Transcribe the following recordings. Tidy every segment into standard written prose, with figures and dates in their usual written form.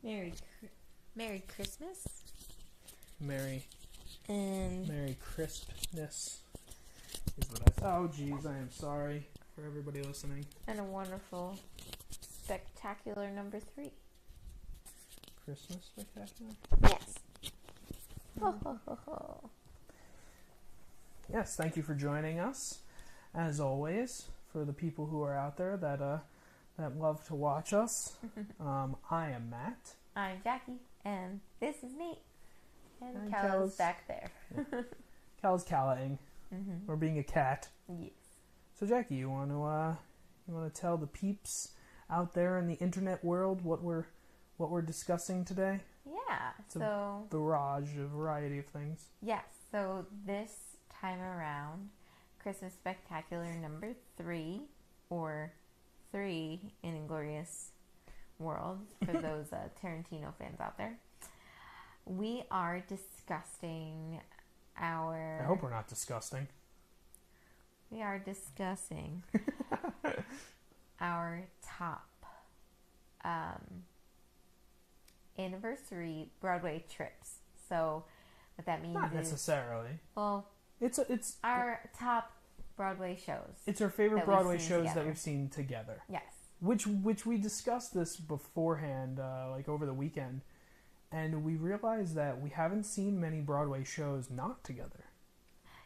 Merry, Merry Christmas. Merry And crispness is what I thought. Oh, geez, I am sorry for everybody listening. and a wonderful, spectacular number 3. Christmas spectacular? Yes. Ho, ho, ho, ho. Yes, thank you for joining us, as always, for the people who are out there that love to watch us. I am Matt. I'm Jackie, and this is Nate. And And Cal's Cal's- back there. Cal's callaing, Mm-hmm. or being a cat. Yes. So, Jackie, you want to tell the peeps out there in the internet world what we're discussing today? Yeah. It's a So a variety of things. yes. So this time around, Christmas Spectacular number 3, or 3 in Inglorious World for those Tarantino fans out there. We are discussing our. I hope we're not disgusting. We are discussing our top anniversary Broadway trips. So what that means Not is, necessarily. well, It's our top Broadway shows. It's our favorite that we've Broadway seen shows together. that we've seen together. Yes. Which we discussed this beforehand, like over the weekend, and we realized that we haven't seen many Broadway shows not together.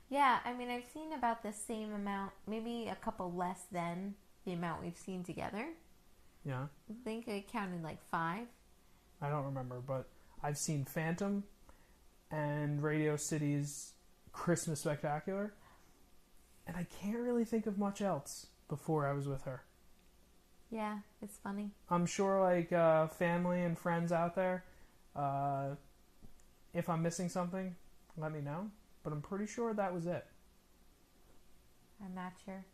Yeah, I mean, I've seen about the same amount, maybe a couple less than the amount we've seen together. Yeah, I think I counted like 5. I don't remember, but I've seen Phantom and Radio City's Christmas Spectacular, and I can't really think of much else before I was with her. Yeah, it's funny. I'm sure, like, family and friends out there, if I'm missing something, let me know. But I'm pretty sure that was it. I'm not sure.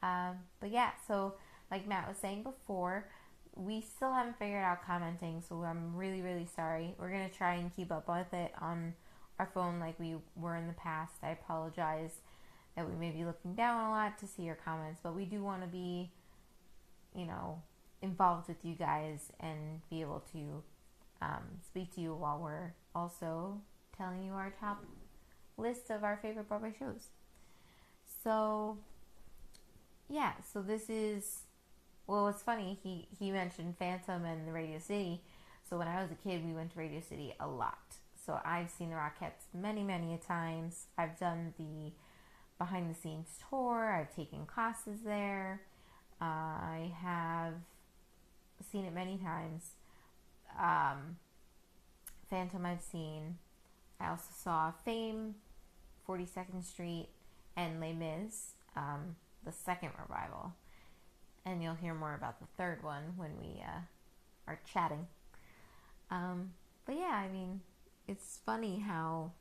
But yeah, so like Matt was saying before, we still haven't figured out commenting, so I'm really, really sorry. We're going to try and keep up with it on our phone like we were in the past. I apologize that we may be looking down a lot to see your comments, but we do want to be, involved with you guys and be able to speak to you while we're also telling you our top list of our favorite Broadway shows. So, yeah, so this is, well, it's funny, he mentioned Phantom and the Radio City. So when I was a kid, we went to Radio City a lot. So I've seen the Rockettes many, many a times. I've done the behind the scenes tour. I've taken classes there. I have seen it many times. Phantom I've seen. I also saw Fame, 42nd Street, and Les Mis, the second revival. And you'll hear more about the third one when we are chatting. But yeah, I mean, it's funny how,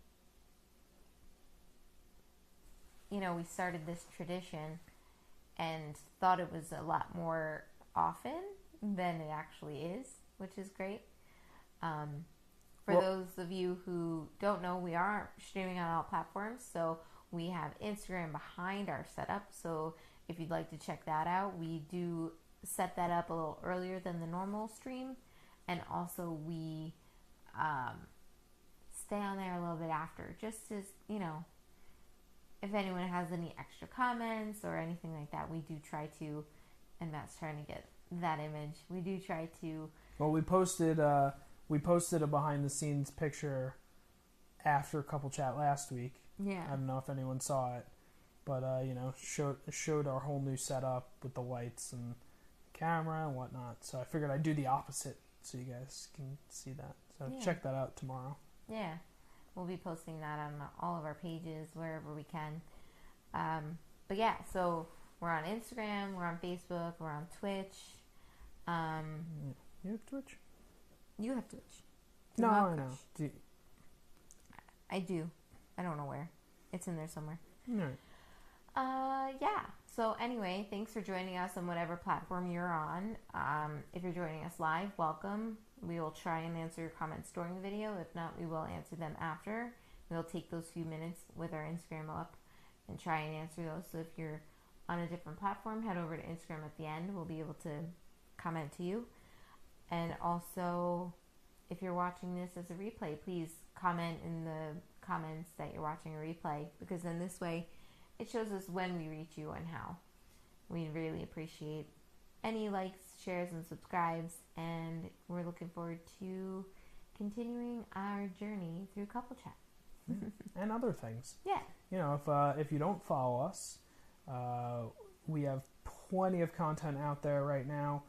we started this tradition and thought it was a lot more often than it actually is, which is great. For those of you who don't know, we are streaming on all platforms, so we have Instagram behind our setup. So if you'd like to check that out, we do set that up a little earlier than the normal stream, and also we stay on there a little bit after, just as if anyone has any extra comments or anything like that, we do try to, and Matt's trying to get that image, we do try to. Well, we posted a behind the scenes picture after Couple Chat last week. Yeah. I don't know if anyone saw it, but showed our whole new setup with the lights and camera and whatnot. So I figured I'd do the opposite so you guys can see that. So check that out tomorrow. Yeah. We'll be posting that on all of our pages, wherever we can. But yeah, so we're on Instagram, we're on Facebook, we're on Twitch. You have Twitch? You have Twitch. No, I know. I do. I don't know where. It's in there somewhere. No. Yeah. So anyway, thanks for joining us on whatever platform you're on. If you're joining us live, welcome. We will try and answer your comments during the video. If not, we will answer them after. We'll take those few minutes with our Instagram up and try and answer those. So if you're on a different platform, head over to Instagram at the end. We'll be able to comment to you. And also, if you're watching this as a replay, please comment in the comments that you're watching a replay, because then this way it shows us when we reach you and how. We really appreciate any likes, shares, and subscribes, and we're looking forward to continuing our journey through couple chat. And other things. Yeah. You know, if you don't follow us, we have plenty of content out there right now.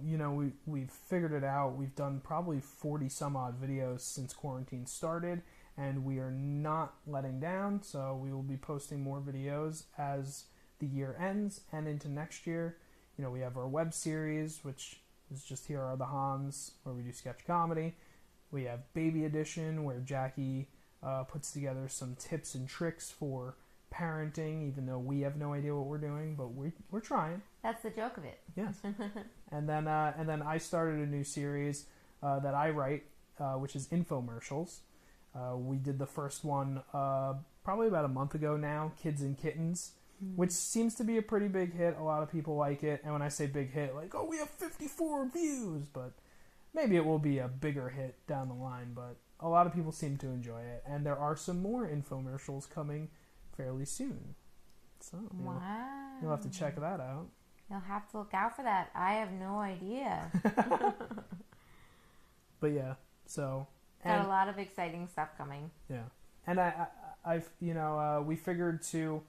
You know, we've figured it out. We've done probably 40 some odd videos since quarantine started, and we are not letting down. So we will be posting more videos as the year ends and into next year. You know, we have our web series, which is just Here Are the Hans, where we do sketch comedy. We have Baby Edition, where Jackie puts together some tips and tricks for parenting, even though we have no idea what we're doing, but we're trying. That's the joke of it. Yes. And then I started a new series that I write, which is infomercials. We did the first one probably about a month ago now, Kids and Kittens, which seems to be a pretty big hit. A lot of people like it. And when I say big hit, like, oh, we have 54 views, but maybe it will be a bigger hit down the line. But a lot of people seem to enjoy it. And there are some more infomercials coming fairly soon. So you'll have to check that out. You'll have to look out for that. I have no idea. But yeah, so... Got a lot of exciting stuff coming. Yeah. And I've we figured to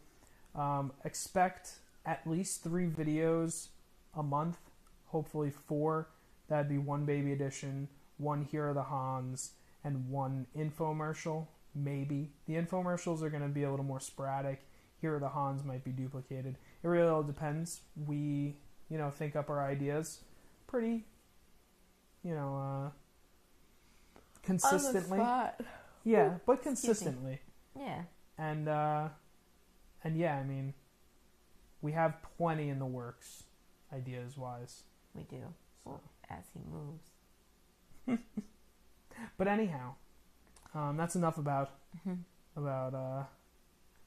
expect at least 3 videos a month, hopefully 4. That'd be 1 Baby Edition, 1 Here Are the Hans, and 1 infomercial, maybe. The infomercials are going to be a little more sporadic. Here Are the Hans might be duplicated. It really all depends. We, think up our ideas pretty, consistently. On the spot. Yeah, but consistently. Yeah. And yeah, I mean, we have plenty in the works, ideas-wise. We do. So. Well, as he moves. But anyhow, that's enough about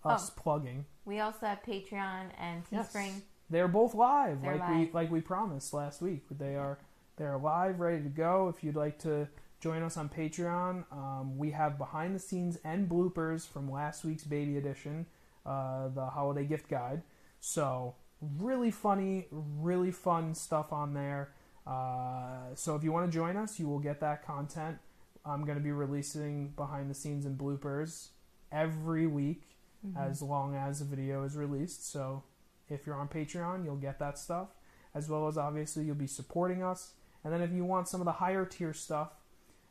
us plugging. We also have Patreon and Teespring. Yes. They're both live, live. like we promised last week. They're live, ready to go. If you'd like to join us on Patreon, we have behind the scenes and bloopers from last week's Baby Edition, the holiday gift guide. So really funny, really fun stuff on there. So if you want to join us, you will get that content. I'm going to be releasing behind the scenes and bloopers every week, as long as a video is released. So if you're on Patreon, you'll get that stuff, as well as obviously you'll be supporting us. And then if you want some of the higher tier stuff,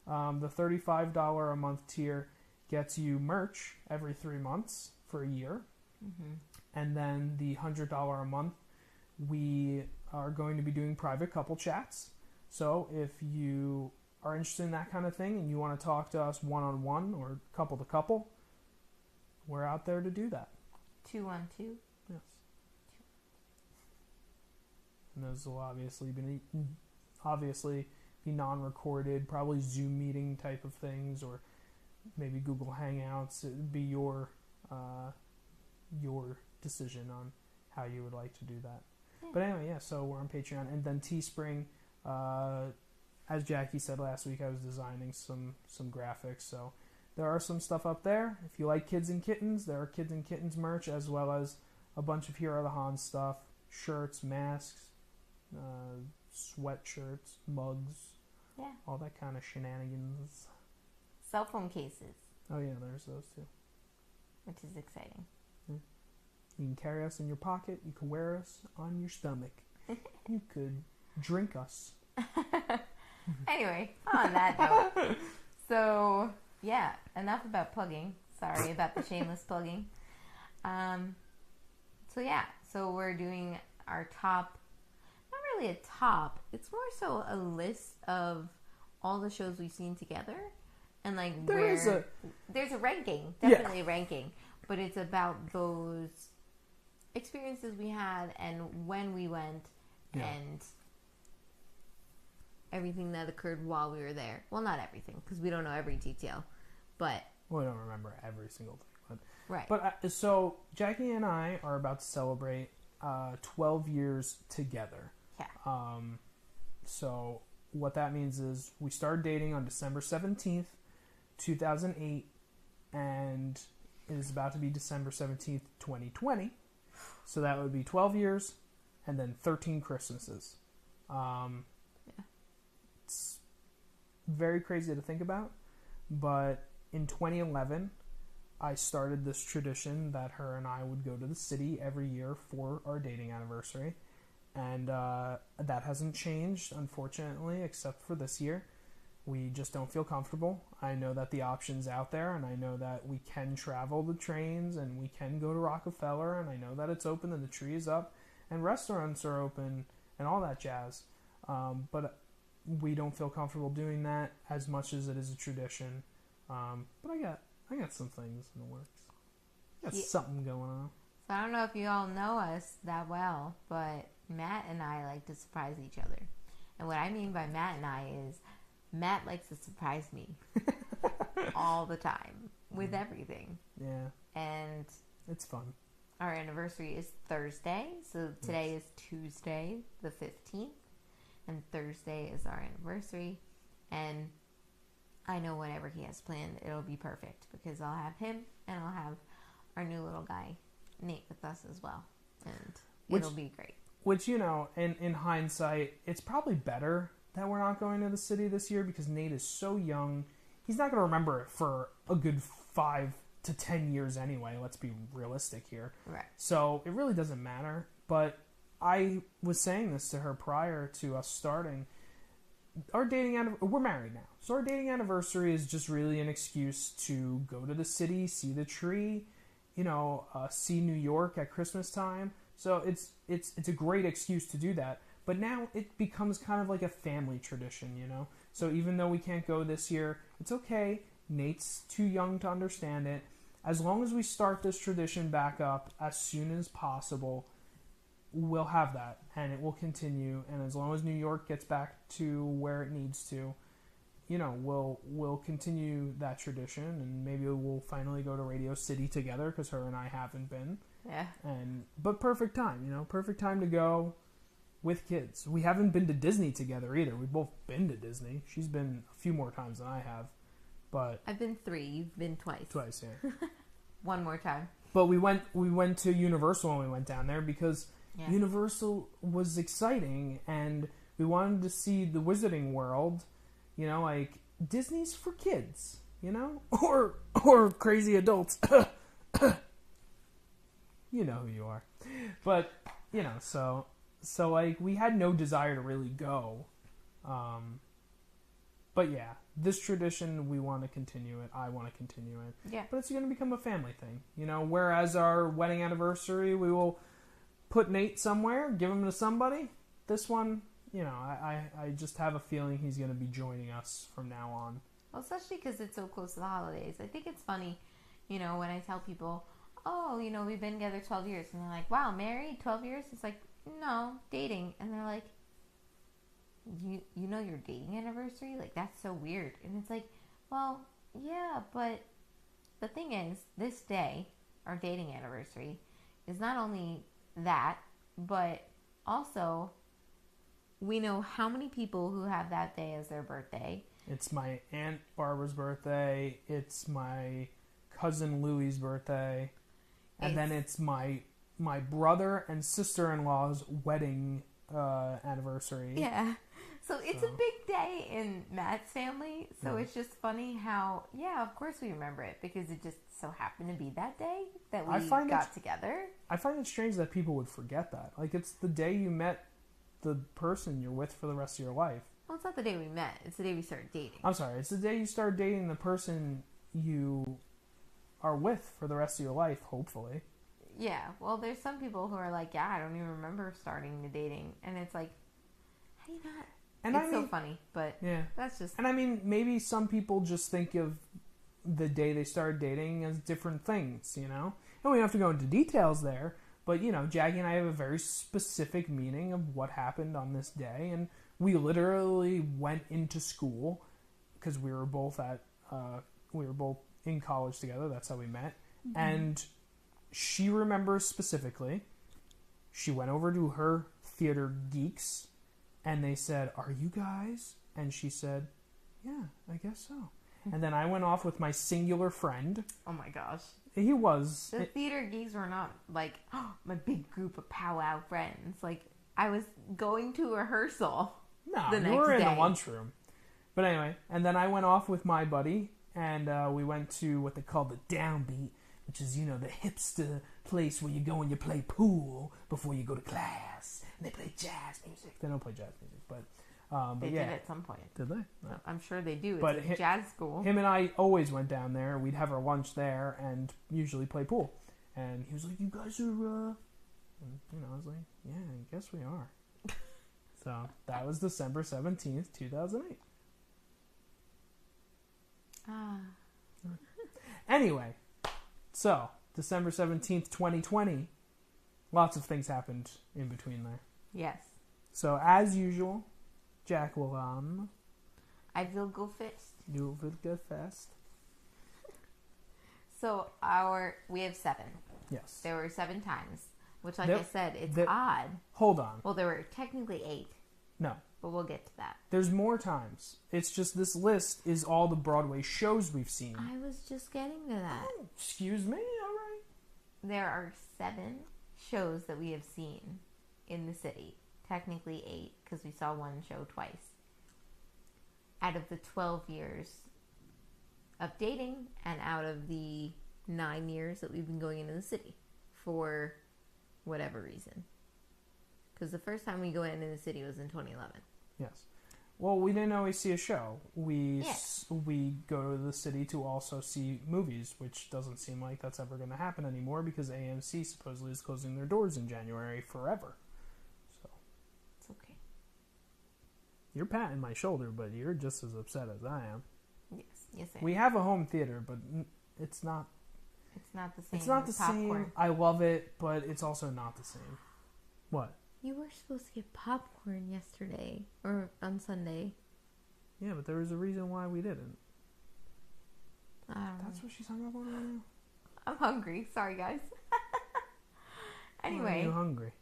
the $35 a month tier gets you merch every 3 months for a year. And then the $100 a month, we are going to be doing private couple chats. So if you are interested in that kind of thing and you want to talk to us one-on-one or couple to couple, we're out there to do that. 212. Yes. And those will obviously be non-recorded, probably Zoom meeting type of things, or maybe Google Hangouts. It'd be your decision on how you would like to do that. Yeah. But anyway, yeah, so we're on Patreon. And then Teespring, as Jackie said last week, I was designing some graphics, so there are some stuff up there. If you like Kids and Kittens, there are Kids and Kittens merch, as well as a bunch of Here Are the Hans stuff, shirts, masks, sweatshirts, mugs, all that kind of shenanigans. Cell phone cases. Oh yeah, there's those too. Which is exciting. Yeah. You can carry us in your pocket. You can wear us on your stomach. You could drink us. Anyway, on that note. So, yeah, enough about plugging. Sorry about the shameless plugging. So we're doing our top, not really a top, it's more so a list of all the shows we've seen together. And like there's a ranking, definitely a ranking, but it's about those experiences we had and when we went and everything that occurred while we were there. Well, not everything, because we don't know every detail, but... Well, we don't remember every single thing. But, right. But so Jackie and I are about to celebrate 12 years together. Yeah. So what that means is we started dating on December 17th, 2008, and it is about to be December 17th, 2020. So that would be 12 years and then 13 Christmases. It's very crazy to think about, but in 2011, I started this tradition that her and I would go to the city every year for our dating anniversary. And that hasn't changed, unfortunately, except for this year. We just don't feel comfortable. I know that the option's out there, and I know that we can travel the trains, and we can go to Rockefeller, and I know that it's open, and the tree is up, and restaurants are open, and all that jazz. But we don't feel comfortable doing that as much as it is a tradition. But I got some things in the works. I got something going on. So I don't know if you all know us that well, but Matt and I like to surprise each other. And what I mean by Matt and I is Matt likes to surprise me all the time with everything. Yeah. And it's fun. Our anniversary is Thursday, so today is Tuesday the 15th, and Thursday is our anniversary. And I know whatever he has planned, it'll be perfect because I'll have him and I'll have our new little guy, Nate, with us as well. And it'll be great. Which, you know, in hindsight, it's probably better that we're not going to the city this year because Nate is so young. He's not going to remember it for a good 5 to 10 years anyway. Let's be realistic here. Right. So it really doesn't matter. But I was saying this to her prior to us starting. Our dating we're married now. So our dating anniversary is just really an excuse to go to the city, see the tree, you know, see New York at Christmas time. So it's a great excuse to do that. But now it becomes kind of like a family tradition, you know? So even though we can't go this year, it's okay. Nate's too young to understand it. As long as we start this tradition back up as soon as possible, we'll have that. And it will continue. And as long as New York gets back to where it needs to, you know, we'll continue that tradition. And maybe we'll finally go to Radio City together because her and I haven't been. Yeah. But perfect time, you know? Perfect time to go. With kids. We haven't been to Disney together either. We've both been to Disney. She's been a few more times than I have. But I've been 3. You've been twice. Twice, yeah. One more time. But we went to Universal when we went down there because Universal was exciting and we wanted to see the Wizarding World. You know, like Disney's for kids, you know? Or crazy adults. You know who you are. But, you know, so like, we had no desire to really go. But yeah, this tradition, we want to continue it. I want to continue it. Yeah. But it's going to become a family thing. You know, whereas our wedding anniversary, we will put Nate somewhere, give him to somebody. This one, you know, I just have a feeling he's going to be joining us from now on. Well, especially because it's so close to the holidays. I think it's funny, you know, when I tell people, oh, you know, we've been together 12 years. And they're like, wow, married 12 years? It's like, no, dating. And they're like, you know your dating anniversary? Like, that's so weird. And it's like, well, yeah, but the thing is, this day, our dating anniversary, is not only that, but also we know how many people who have that day as their birthday. It's my Aunt Barbara's birthday. It's my cousin Louie's birthday. And then it's my brother and sister-in-law's wedding anniversary. Yeah. So it's a big day in Matt's family. So it's just funny how, yeah, of course we remember it because it just so happened to be that day that we got together. I find it strange that people would forget that. Like, it's the day you met the person you're with for the rest of your life. Well, it's not the day we met. It's the day we started dating. I'm sorry. It's the day you start dating the person you are with for the rest of your life, hopefully. Yeah. Well, there's some people who are like, yeah, I don't even remember starting the dating. And it's like, how do you not? And it's so funny, but that's just... And I mean, maybe some people just think of the day they started dating as different things, you know? And we don't have to go into details there, but, you know, Jackie and I have a very specific meaning of what happened on this day, and we literally went into school, because we were both in college together, that's how we met, and she remembers specifically, she went over to her theater geeks, and they said, are you guys And she said, yeah, I guess so. And then I went off with my singular friend. Oh my gosh. He was. The theater geeks were not like, my big group of powwow friends. Like, I was going to rehearsal. No, the we next were in day. the lunchroom. But anyway, and then I went off with my buddy, and we went to what they call the Downbeat, which is, you know, the hipster place where you go and you play pool before you go to class. And they play jazz music. They don't play jazz music, but They yeah. did at some point. Did they? No. I'm sure they do. It's But a jazz school. Him and I always went down there. We'd have our lunch there and usually play pool. And he was like, you guys are, And, you know, I was like, yeah, I guess we are. So, that was December 17th, 2008. Anyway, so, December 17th, 2020, lots of things happened in between there. Yes. So, as usual, Jack will, I will go first. You will go fast. So, we have 7. Yes. There were 7 times. Which, like There- I said, it's there- odd. Hold on. Well, there were technically 8. No. But we'll get to that. There's more times. It's just this list is all the Broadway shows we've seen. I was just getting to that. Oh, excuse me, alright. There are 7 shows that we have seen in the city. Technically 8, because we saw one show twice. Out of the 12 years of dating, and out of the 9 years that we've been going into the city. For whatever reason. Because the first time we go into the city was in 2011. Yes. Well, we didn't always see a show. We go to the city to also see movies, which doesn't seem like that's ever going to happen anymore because AMC supposedly is closing their doors in January forever. So it's okay. You're patting my shoulder, but you're just as upset as I am. Yes, I am. We have a home theater, but it's not. It's not the same. It's not the popcorn. same. I love it, but it's also not the same. What? You were supposed to get popcorn yesterday or on Sunday. Yeah, but there was a reason why we didn't. I don't know. That's what she's hung up on right now? I'm hungry. Sorry, guys. Anyway. Why are you hungry?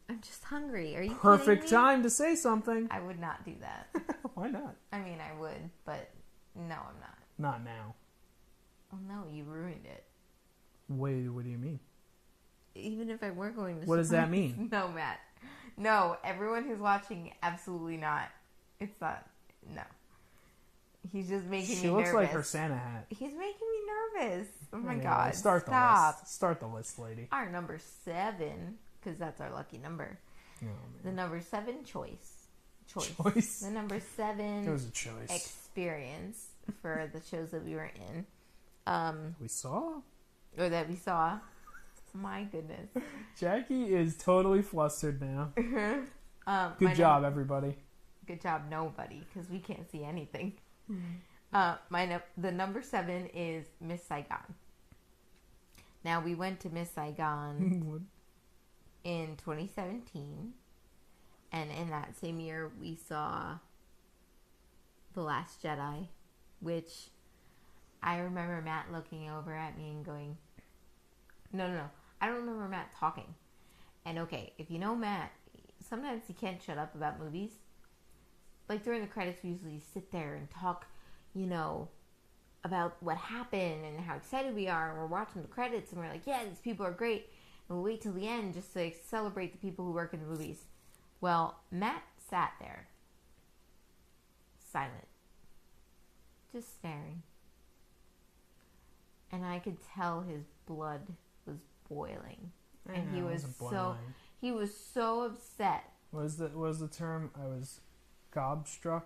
I'm just hungry. Are you Perfect kidding me? time to say something. I would not do that. Why not? I mean, I would, but no, I'm not. Not now. Oh, no, you ruined it. Wait, what do you mean? Even if I were going to... What does that mean? No, Matt. No, everyone who's watching, absolutely not. It's not. No. He's just making me nervous. She looks like her Santa hat. He's making me nervous. Oh my Anyway, God. Stop. The list. Start the list, lady. Our number 7, because that's our lucky number. Oh, The number 7 choice. Choice. The number 7 It was a choice. experience for the shows that we were in. We saw? Or that we saw. My goodness. Jackie is totally flustered now. Good job, everybody. Good job, nobody, because we can't see anything. The number 7 is Miss Saigon. Now, we went to Miss Saigon in 2017, and in that same year, we saw The Last Jedi, which I remember Matt looking over at me and going, no. I don't remember Matt talking. And okay, if you know Matt, sometimes he can't shut up about movies. Like during the credits, we usually sit there and talk, about what happened and how excited we are. And we're watching the credits and we're like, yeah, these people are great. And we'll wait till the end just to celebrate the people who work in the movies. Well, Matt sat there, silent, just staring. And I could tell his blood was boiling. And he was so upset. What was the term? I was gobstruck?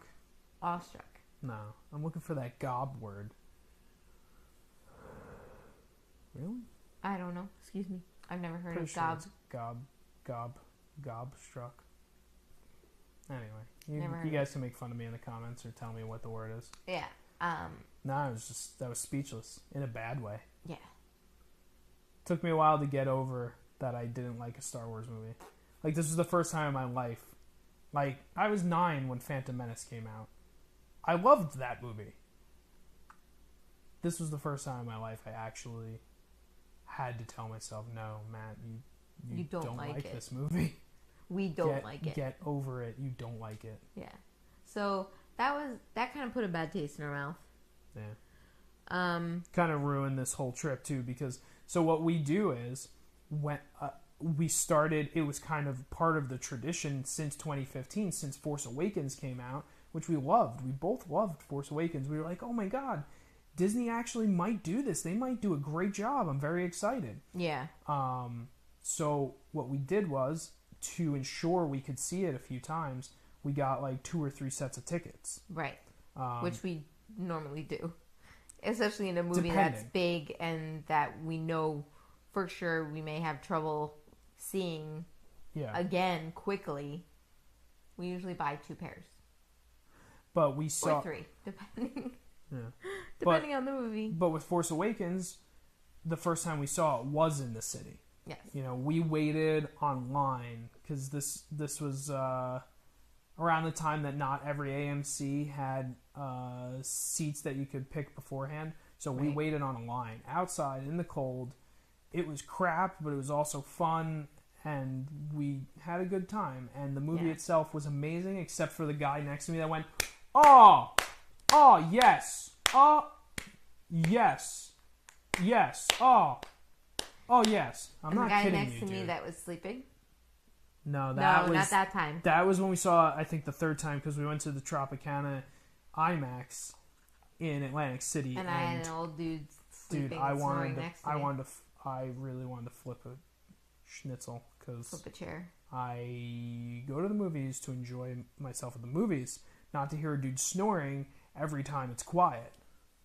Awestruck. No. I'm looking for that gob word. Really? I don't know. Excuse me. I've never heard Pretty of sure gob. it's gobstruck. Anyway, you guys can make fun of me in the comments or tell me what the word is. Yeah. No, I was speechless in a bad way. Yeah. Took me a while to get over that I didn't like a Star Wars movie. Like, this was the first time in my life. Like, I was 9 when Phantom Menace came out. I loved that movie. This was the first time in my life I actually had to tell myself, no, Matt, you don't like this movie. We don't like it. Get over it. You don't like it. Yeah. So that kind of put a bad taste in our mouth. Yeah. Kind of ruined this whole trip too, because so what we do is when we started, it was kind of part of the tradition since 2015, since Force Awakens came out, which we loved. We both loved Force Awakens. We were like, oh my god, Disney actually might do this. They might do a great job. I'm very excited. Yeah. So what we did was, to ensure we could see it a few times, we got like 2 or 3 sets of tickets. Right. Which we normally do. Especially in a movie that's big and that we know for sure we may have trouble seeing again quickly. We usually buy 2 pairs. But we saw... Or 3, depending. Yeah. Depending on the movie. But with Force Awakens, the first time we saw it was in the city. Yes. You know, we waited online because this was around the time that not every AMC had seats that you could pick beforehand. So we waited on a line outside in the cold. It was crap, but it was also fun, and we had a good time. And the movie itself was amazing, except for the guy next to me that went, oh, yes, yes, yes, oh, yes. I'm not kidding you, the guy next to me that was sleeping? No, not that time. That was when we saw, I think, the third time, because we went to the Tropicana IMAX in Atlantic City. And I had an old dude sleeping I next to me. I really wanted to flip a schnitzel, because flip a chair. I go to the movies to enjoy myself at the movies, not to hear a dude snoring every time it's quiet.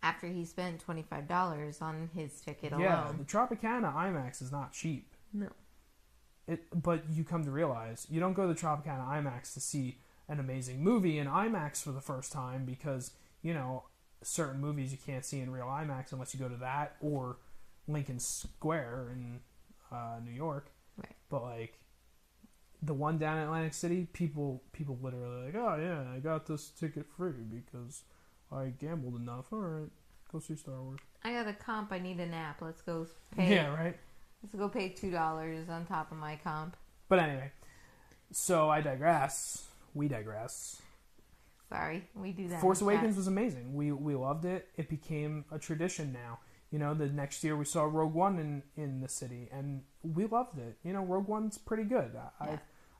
After he spent $25 on his ticket alone. Yeah, the Tropicana IMAX is not cheap. No. But you come to realize, you don't go to the Tropicana IMAX to see an amazing movie in IMAX for the first time, because, you know, certain movies you can't see in real IMAX unless you go to that or Lincoln Square in New York. Right. But, like, the one down in Atlantic City, people literally like, oh, yeah, I got this ticket free because I gambled enough. All right, go see Star Wars. I got a comp. I need a nap. Let's go pay. Yeah, right? Let's go pay $2 on top of my comp. But anyway, so I digress. We digress. Sorry, we do that. Force Awakens was amazing. We loved it. It became a tradition now. You know, the next year we saw Rogue One in the city, and we loved it. You know, Rogue One's pretty good.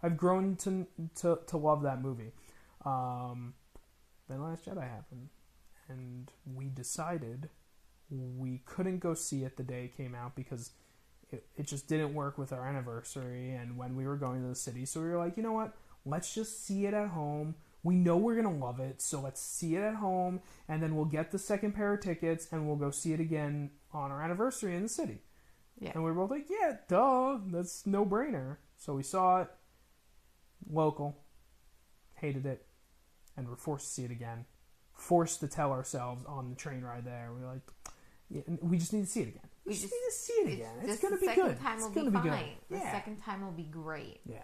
I've grown to love that movie. Then Last Jedi happened, and we decided we couldn't go see it the day it came out because it just didn't work with our anniversary and when we were going to the city. So we were like, you know what? Let's just see it at home. We know we're going to love it, so let's see it at home, and then we'll get the second pair of tickets, and we'll go see it again on our anniversary in the city. Yeah. And we were both like, yeah, duh, that's no-brainer. So we saw it, local, hated it, and we're forced to see it again. Forced to tell ourselves on the train ride there, we were like, yeah, we just need to see it again. We just need to see it again. It's going to be good. It's going to be fine. The second time will be great. Yeah.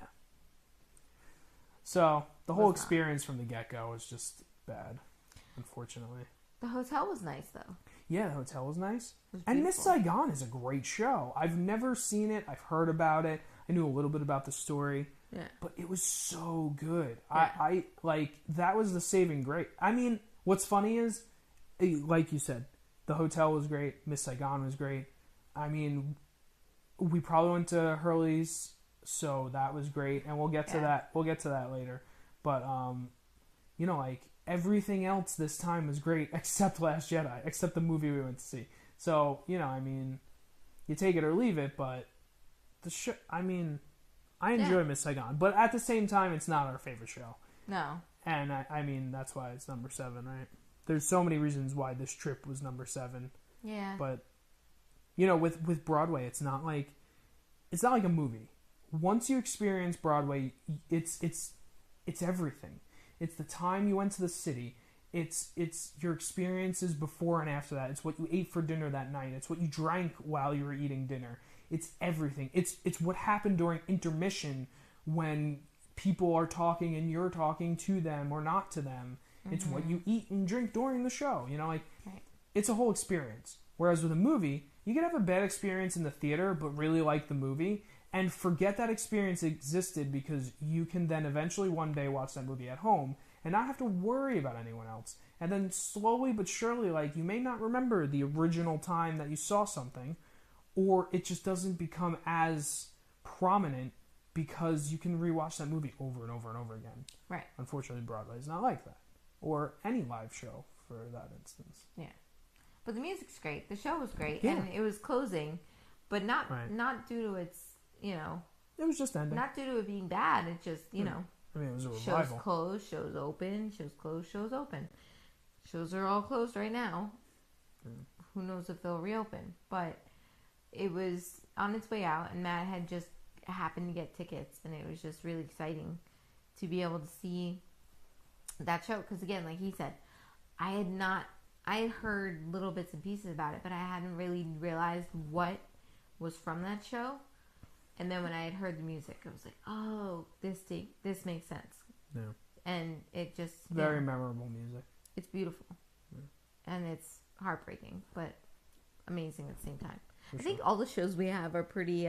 So, the whole experience from the get-go was just bad, unfortunately. The hotel was nice, though. Yeah, the hotel was nice. And Miss Saigon is a great show. I've never seen it. I've heard about it. I knew a little bit about the story. Yeah. But it was so good. Yeah. I like, that was the saving grace. I mean, what's funny is, like you said, the hotel was great. Miss Saigon was great. I mean, we probably went to Hurley's, so that was great, and we'll get to that. We'll get to that later. But you know, like, everything else this time was great except Last Jedi, except the movie we went to see. So, you know, I mean, you take it or leave it, but the show, I mean, I enjoy Miss Saigon, but at the same time, it's not our favorite show. No. And I mean, that's why it's number 7, right? There's so many reasons why this trip was number 7. Yeah. But you know, with Broadway, it's not like a movie. Once you experience Broadway, it's everything. It's the time you went to the city. It's your experiences before and after that. It's what you ate for dinner that night. It's what you drank while you were eating dinner. It's everything. It's what happened during intermission when people are talking and you're talking to them or not to them. Mm-hmm. It's what you eat and drink during the show. You know, like, It's a whole experience. Whereas with a movie, you can have a bad experience in the theater but really like the movie and forget that experience existed because you can then eventually one day watch that movie at home and not have to worry about anyone else. And then slowly but surely, like, you may not remember the original time that you saw something, or it just doesn't become as prominent because you can rewatch that movie over and over and over again. Right. Unfortunately, Broadway is not like that. Or any live show, for that instance. Yeah. But the music's great. The show was great. Yeah. And it was closing, but not Right. not due to its, It was just ending. not due to it being bad. It just, I mean, it was a shows revival. closed, shows open, shows closed, shows open. Shows are all closed right now. Who knows if they'll reopen? But it was on its way out, and Matt had just happened to get tickets, and it was just really exciting to be able to see that show. Because again, like he said, I had heard little bits and pieces about it, but I hadn't really realized what was from that show. And then when I had heard the music, I was like, oh, this makes sense. Yeah. And it just... Very memorable music. It's beautiful. Yeah. And it's heartbreaking, but amazing at the same time. For I think all the shows we have are pretty,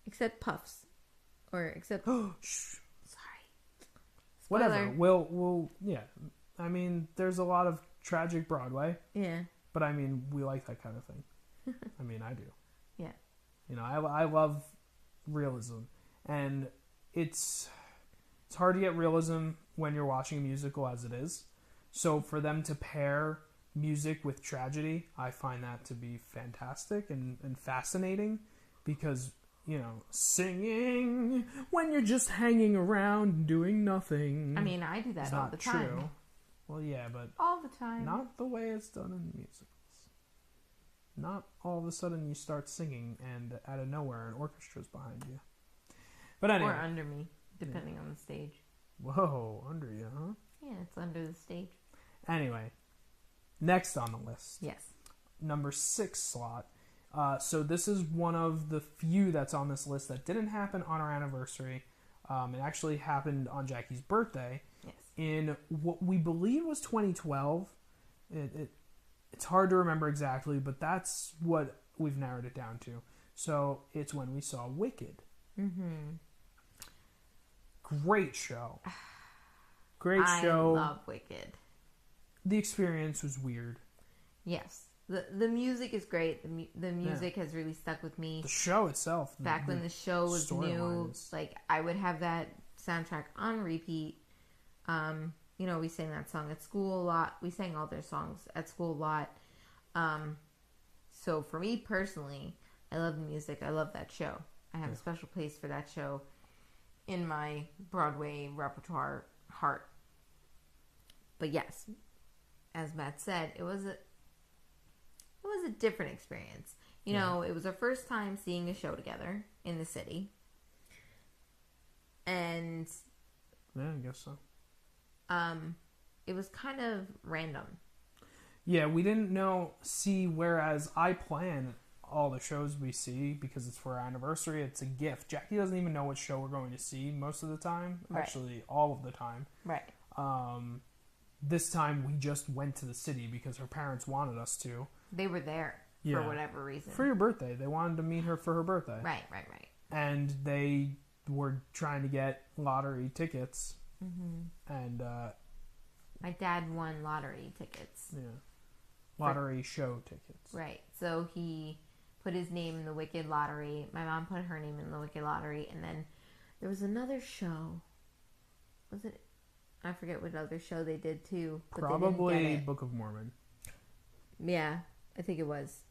except Puffs. Or except... Shh. Sorry. Whatever. We'll, yeah. I mean, there's a lot of tragic Broadway. Yeah. But I mean, we like that kind of thing. I mean, I do. Yeah. I love realism. And it's hard to get realism when you're watching a musical as it is. So for them to pair music with tragedy, I find that to be fantastic and fascinating because, singing when you're just hanging around doing nothing. I mean, I do that all the time. True. Well, yeah, but all the time. Not the way it's done in musicals. Not all of a sudden you start singing and out of nowhere an orchestra's behind you. But anyway. Or under me, depending on the stage. Whoa, under you, huh? Yeah, it's under the stage. Anyway, next on the list. Yes. Number 6 slot. So this is one of the few that's on this list that didn't happen on our anniversary. It actually happened on Jackie's birthday. Yes. In what we believe was 2012. It's hard to remember exactly, but that's what we've narrowed it down to. So it's when we saw Wicked. Mm-hmm. Great show. Great show. I love Wicked. The experience was weird. Yes. The music is great. The music has really stuck with me. The show itself. Back when the show was new, like I would have that soundtrack on repeat. We sang that song at school a lot. We sang all their songs at school a lot. So for me personally, I love the music. I love that show. I have a special place for that show in my Broadway repertoire heart. But yes, as Matt said, it was a different experience. It was our first time seeing a show together in the city. And yeah, I guess so. It was kind of random. Yeah, we didn't whereas I plan all the shows we see because it's for our anniversary. It's a gift. Jackie doesn't even know what show we're going to see most of the time. Right. Actually, all of the time. Right. This time we just went to the city because her parents wanted us to. They were there for whatever reason. For your birthday. They wanted to meet her for her birthday. Right. And they were trying to get lottery tickets. Mm-hmm. And my dad won lottery tickets. Yeah. Lottery show tickets. Right. So he put his name in the Wicked lottery. My mom put her name in the Wicked lottery. And then there was another show. Was it? I forget what other show they did too. Probably Book of Mormon. Yeah, I think it was.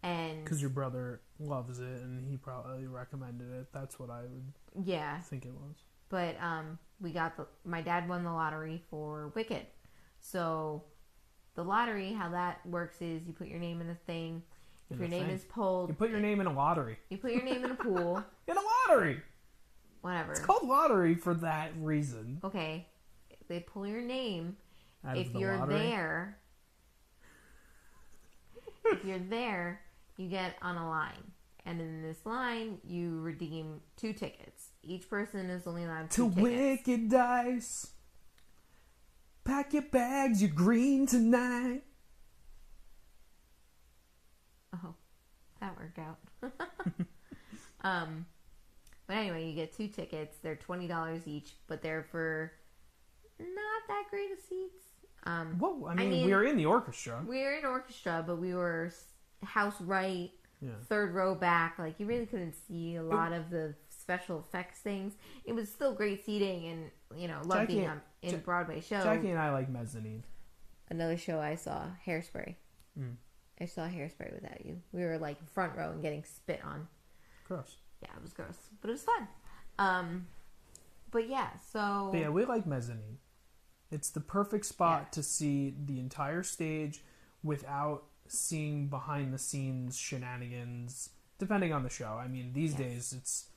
And because your brother loves it and he probably recommended it. That's what I would think it was. But my dad won the lottery for Wicked. So the lottery, how that works is you put your name in a thing. If your name is pulled, you put your name in a lottery. You put your name in a pool. In a lottery. Whatever. It's called lottery for that reason. Okay. They pull your name. If the you're lottery? if you're there, you get on a line. And in this line, you redeem 2 tickets. Each person is only allowed 2 tickets. Wicked Dice. Pack your bags, you're green tonight. Oh, that worked out. But anyway, you get 2 tickets. They're $20 each, but they're for that great of seats. Well, I mean, we were in the orchestra. We were in orchestra, but we were house right, Yeah. third row back. Like, you really couldn't see a lot of the special effects things. It was still great seating, and, you know, love being in Broadway show. Jackie and I like mezzanine. Another show I saw, Hairspray. I saw Hairspray without you. We were, like, front row and getting spit on. Gross. Yeah, it was gross. But it was fun. But yeah, so... But yeah, we like mezzanine. It's the perfect spot to see the entire stage without seeing behind the scenes shenanigans, depending on the show. I mean, these days,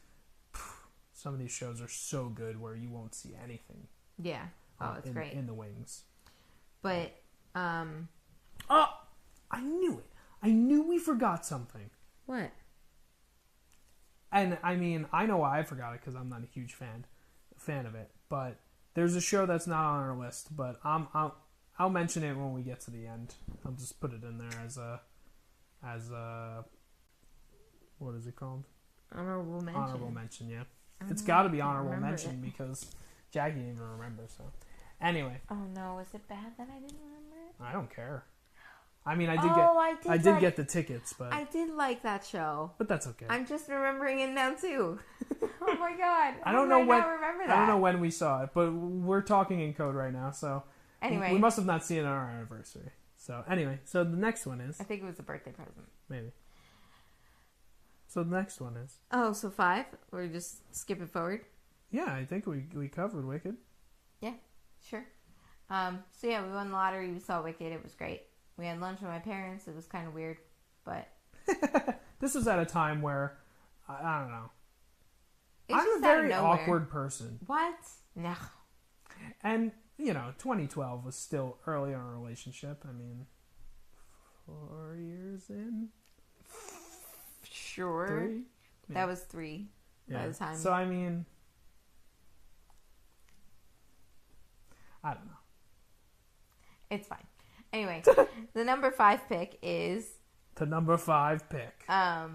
some of these shows are so good where you won't see anything. Yeah. Oh, it's great. In the wings. But, Oh! I knew it. I knew we forgot something. What? And, I mean, I know why I forgot it, because I'm not a huge fan of it. But there's a show that's not on our list, but I'll mention it when we get to the end. I'll just put it in there as a what is it called? Honorable mention. Honorable mention, yeah. It's got to be honorable mention because Jackie didn't even remember. So, anyway. Oh no, was it bad that I didn't remember it? I don't care. I mean, I did get the tickets, but I did like that show. But that's okay. I'm just remembering it now too. Oh my god! I don't know when. Remember that? I don't know when we saw it, but we're talking in code right now, so anyway, we must have not seen it on our anniversary. So anyway, so the next one is. I think it was a birthday present. Maybe. So the next one is. Oh, so 5? Or just skip it forward? Yeah, I think we covered Wicked. Yeah, sure. So yeah, we won the lottery. We saw Wicked. It was great. We had lunch with my parents. It was kind of weird, but this was at a time where I don't know. It's I'm a very awkward person. What? No. And 2012 was still early in our relationship. I mean, 4 years in. Sure. 3? Yeah. That was 3 by the time. So I mean, I don't know. It's fine. Anyway, the number 5 pick is... The number 5 pick. Are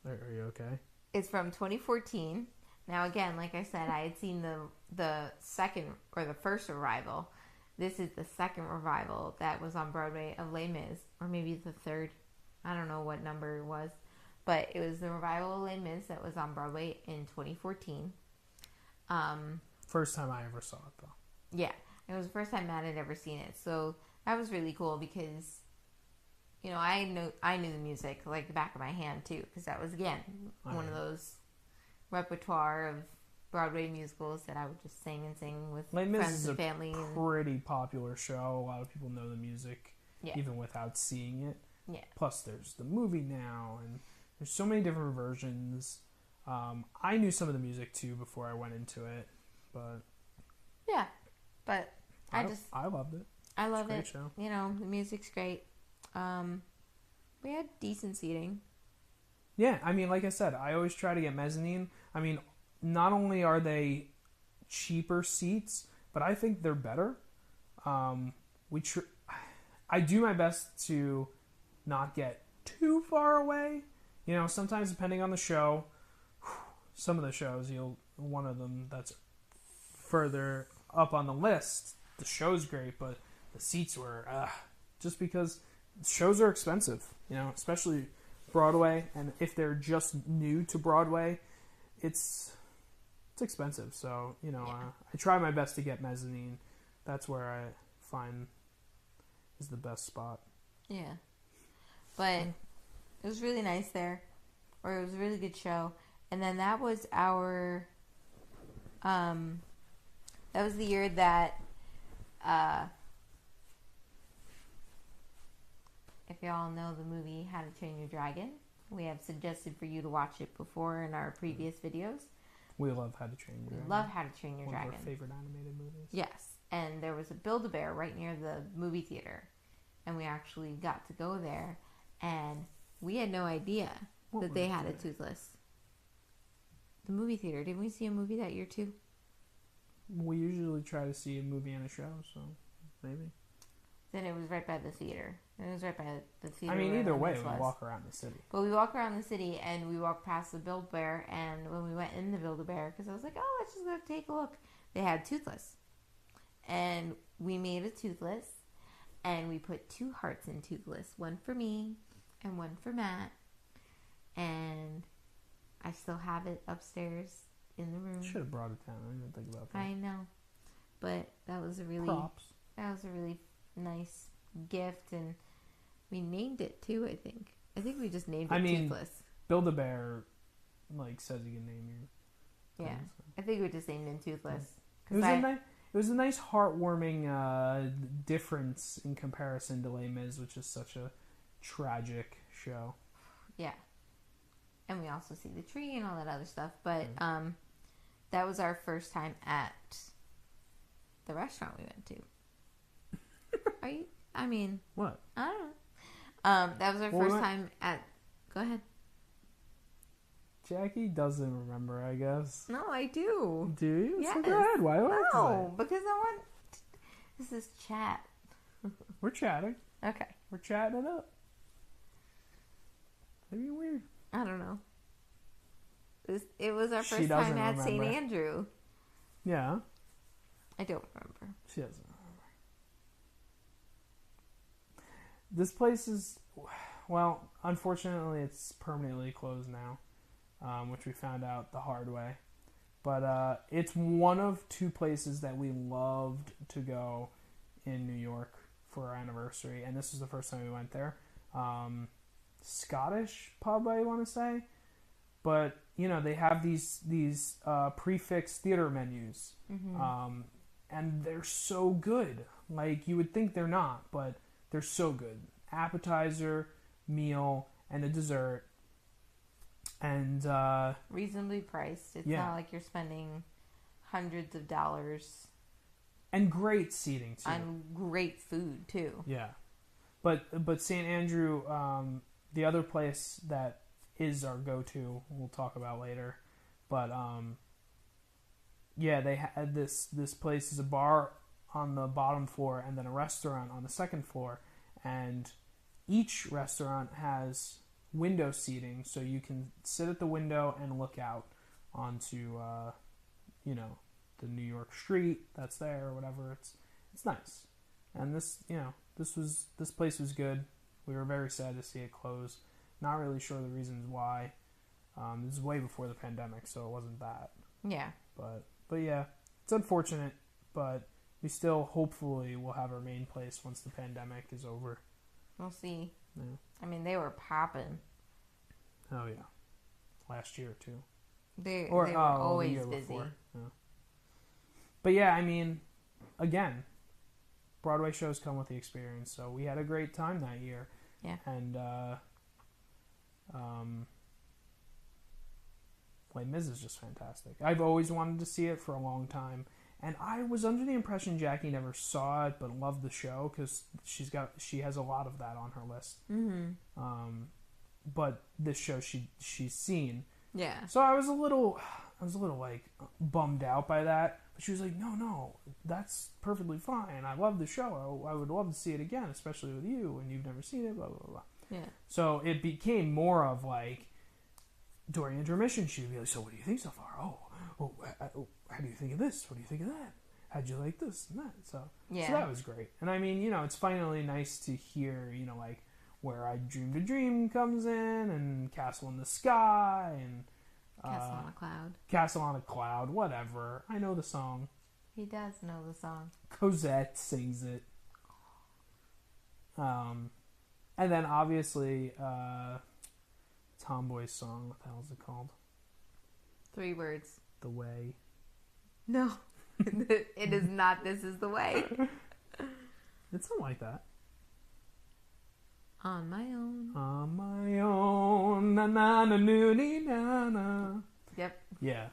you okay? It's from 2014. Now, again, like I said, I had seen the second or the first revival. This is the second revival that was on Broadway of Les Mis, or maybe the third. I don't know what number it was, but it was the revival of Les Mis that was on Broadway in 2014. First time I ever saw it, though. Yeah. It was the first time Matt had ever seen it, so that was really cool because, I knew the music like the back of my hand too, because that was again one of those repertoire of Broadway musicals that I would just sing and sing with friends and family. It's a pretty popular show. A lot of people know the music, even without seeing it. Yeah. Plus, there's the movie now, and there's so many different versions. I knew some of the music too before I went into it, but yeah. But I loved it. I love it. Show. The music's great. We had decent seating. Yeah, I mean, like I said, I always try to get mezzanine. I mean, not only are they cheaper seats, but I think they're better. I do my best to not get too far away. Sometimes depending on the show, some of the shows, one of them that's further up on the list, the show's great, but the seats were just because shows are expensive, especially Broadway, and if they're just new to Broadway, it's expensive. So I try my best to get mezzanine. That's where I find is the best spot. Yeah, but it was really nice there, or it was a really good show. And then that was our that was the year that, if y'all know the movie How to Train Your Dragon, we have suggested for you to watch it before in our previous videos. We love How to Train Your Dragon. We love How to Train Your Dragon. One of our favorite animated movies. Yes, and there was a Build-A-Bear right near the movie theater, and we actually got to go there, and we had no idea that they had a Toothless. The movie theater. Didn't we see a movie that year too? We usually try to see a movie and a show, so maybe. Then it was right by the theater. It was right by the theater. I mean, either way, we walk around the city. But we walk around the city, and we walk past the Build-A-Bear, and when we went in the Build-A-Bear, because I was like, oh, let's just go take a look. they had toothless. And we made a toothless. And we put 2 hearts in toothless. One for me and one for Matt. And I still have it upstairs in the room. Should have brought it down. I didn't even think about that. I know. But that was a really nice gift, and we named it too, I think. I think we just named it Toothless. Build-A-Bear says you can name your Yeah. things, so. I think we just named him Toothless. It was a nice heartwarming difference in comparison to Les Mis, which is such a tragic show. Yeah. And we also see the tree and all that other stuff. But that was our first time at the restaurant we went to. Are you? I mean... What? I don't know. That was our first time at... Go ahead. Jackie doesn't remember, I guess. No, I do. Do you? Yes. So go ahead. Why do I have to say? Because I want... This is chat. We're chatting. Okay. We're chatting it up. Maybe weird. I don't know. It was our first time at St. Andrew. Yeah. I don't remember. She doesn't remember. This place is... Well, unfortunately, it's permanently closed now, which we found out the hard way. But it's one of 2 places that we loved to go in New York for our anniversary, and this was the first time we went there. Scottish pub, I want to say. But, they have these prefix theater menus, and they're so good. You would think they're not, but they're so good. Appetizer, meal, and a dessert. And reasonably priced. It's not like you're spending hundreds of dollars. And great seating too. And great food too. Yeah. But St. Andrew, the other place that is our go-to, we'll talk about later. But they had this place is a bar on the bottom floor and then a restaurant on the second floor, and each restaurant has window seating, so you can sit at the window and look out onto the New York street that's there or whatever. It's nice. And this place was good. We were very sad to see it close. Not really sure the reasons why. This is way before the pandemic, so it wasn't that. Yeah. But yeah, it's unfortunate, but we still hopefully will have our main place once the pandemic is over. We'll see. Yeah. I mean, they were popping. Oh yeah, last year too. They were always busy. Yeah. But yeah, I mean, again, Broadway shows come with the experience. So we had a great time that year. Yeah. And Les Mis is just fantastic. I've always wanted to see it for a long time. And I was under the impression Jackie never saw it, but loved the show because she has a lot of that on her list. Mm-hmm. But this show she's seen. Yeah. So I was a little bummed out by that. But she was like, no, that's perfectly fine. I love the show. I would love to see it again, especially with you, and you've never seen it. Blah blah blah. Yeah. So it became more of during intermission, she'd be like, "So what do you think so far? How do you think of this? What do you think of that? How'd you like this and that?" So that was great. And I mean, it's finally nice to hear, Where I Dreamed a Dream comes in, and Castle in the Sky, and Castle on a Cloud. Castle on a Cloud, whatever. I know the song. He does know the song. Cosette sings it. And then obviously, Tomboy's song, what the hell is it called? 3 words. The Way. No. It is not This Is the Way. It's something like that. On my own. On my own. Na na na na na na. Yep. Yeah.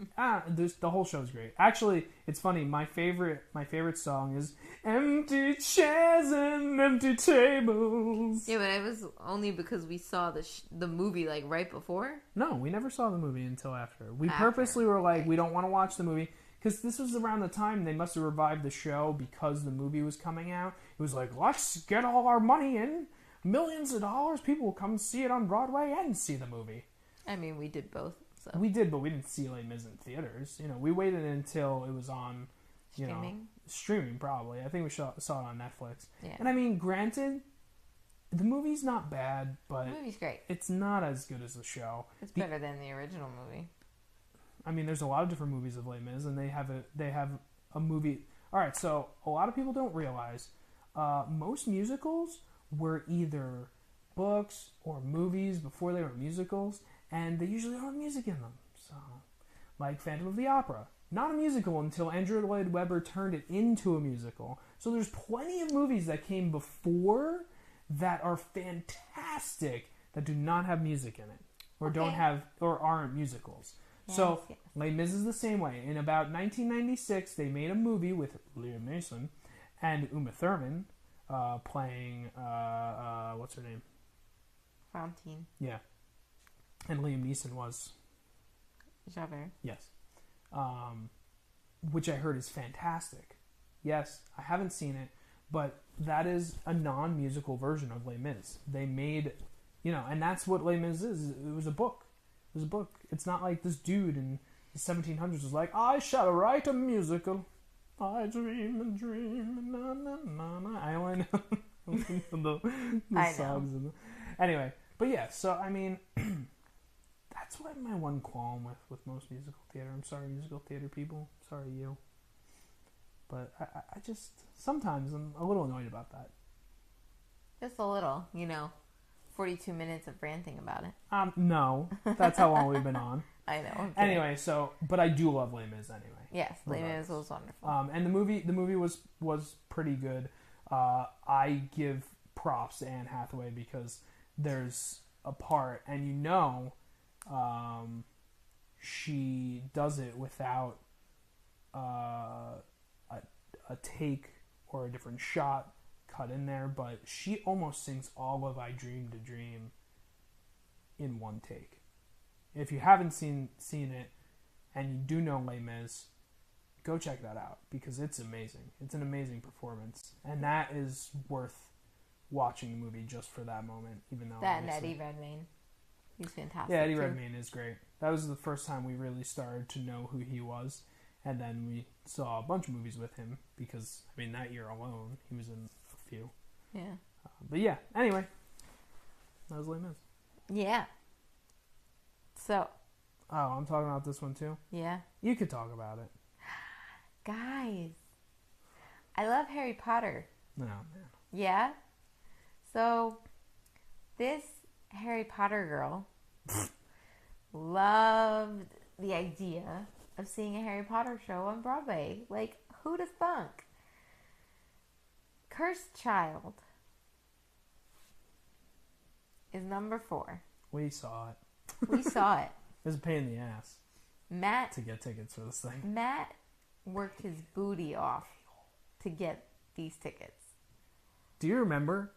The whole show's great. Actually, it's funny. My favorite song is "Empty Chairs and Empty Tables." Yeah, but it was only because we saw the movie right before. No, we never saw the movie until after. We purposely were like, we don't want to watch the movie because this was around the time they must have revived the show because the movie was coming out. It was like, let's get all our money in, millions of dollars. People will come see it on Broadway and see the movie. I mean, we did both. So We did, but we didn't see Les Mis in theaters. You know, we waited until it was on, streaming probably. I think we saw it on Netflix. Yeah. And I mean, granted, the movie's not bad, but the movie's great. It's not as good as the show. It's better than the original movie. I mean, there's a lot of different movies of Les Mis, and they have a movie. All right, so a lot of people don't realize most musicals were either books or movies before they were musicals, and they usually don't have music in them. So, like Phantom of the Opera, not a musical until Andrew Lloyd Webber turned it into a musical. So there's plenty of movies that came before that are fantastic that do not have music in it, or don't have, or aren't musicals. So, Les Mis is the same way. In about 1996, they made a movie with Liam Neeson and Uma Thurman playing, what's her name? Fantine. Yeah. And Liam Neeson was... Javert. Yes. Which I heard is fantastic. Yes, I haven't seen it, but that is a non-musical version of Les Mis. They made, and that's what Les Mis is. It was a book. It was a book. It's not like this dude in the 1700s was like, I shall write a musical. I dream and dream. Na, na, na, na. I only know the songs. Anyway, but yeah, so I mean, that's what my one qualm with most musical theater. I'm sorry, musical theater people. Sorry, you. But I just, sometimes I'm a little annoyed about that. Just a little, 42 minutes of ranting about it. No. That's how long we've been on. I know. Anyway, but I do love Les Mis anyway. Yes, Les Mis was wonderful. And the movie was pretty good. I give props to Anne Hathaway because there's a part, and she does it without a take or a different shot cut in there, but she almost sings all of I Dreamed a Dream in one take. If you haven't seen it and you do know Les Mis, go check that out because it's amazing. It's an amazing performance, and that is worth watching the movie just for that moment, even though that and Eddie Redmayne. He's fantastic. Yeah, Eddie Redmayne is great. That was the first time we really started to know who he was. And then we saw a bunch of movies with him because, that year alone, he was in a few. Yeah. But yeah, anyway. That was Les Mis. Yeah. So. Oh, I'm talking about this one too? Yeah. You could talk about it. Guys. I love Harry Potter. No, man. Yeah? So, this Harry Potter girl loved the idea of seeing a Harry Potter show on Broadway. Like, who'd have thunk? Cursed Child is number 4. We saw it. We saw it. It was a pain in the ass. Matt... to get tickets for this thing. Matt worked his booty off to get these tickets. Do you remember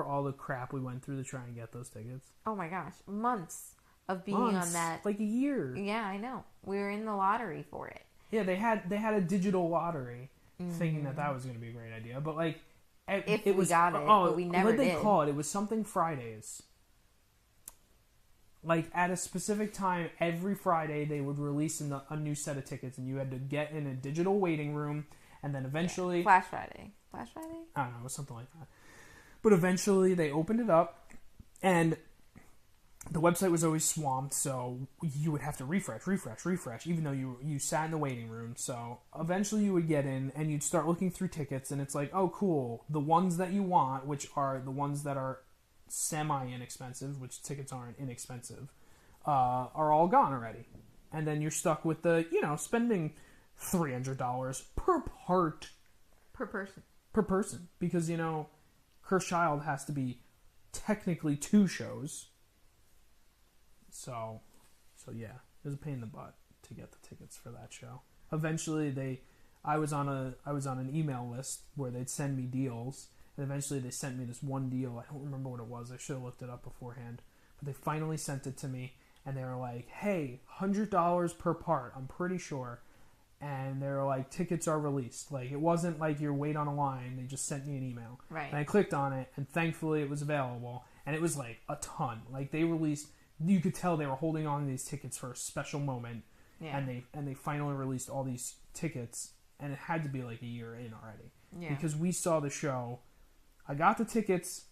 all the crap we went through to try and get those tickets? Oh my gosh. Months of being on that. Like a year. Yeah, I know. We were in the lottery for it. Yeah, they had a digital lottery, thinking that was going to be a great idea. But like, we got it, but we never did. What did they call it? It was something Fridays. Like at a specific time, every Friday they would release a new set of tickets, and you had to get in a digital waiting room, and then eventually Flash Friday. Flash Friday? I don't know, it was something like that. But eventually they opened it up, and the website was always swamped, so you would have to refresh, even though you sat in the waiting room. So eventually you would get in, and you'd start looking through tickets, and it's like, oh, cool. The ones that you want, which are the ones that are semi-inexpensive, which tickets aren't inexpensive, are all gone already. And then you're stuck with the, spending $300 per part. Per person. Per person. Because, Cursed Child has to be technically 2 shows. So yeah, it was a pain in the butt to get the tickets for that show. Eventually I was on an email list where they'd send me deals, and eventually they sent me this one deal. I don't remember what it was. I should have looked it up beforehand. But they finally sent it to me, and they were like, hey, $100 per part, I'm pretty sure. And they were like, tickets are released. Like, it wasn't like you wait on a line. They just sent me an email. Right. And I clicked on it, and thankfully it was available. And it was like a ton. Like, they released you could tell they were holding on to these tickets for a special moment, and they finally released all these tickets, and it had to be like a year in already, because we saw the show. I got the tickets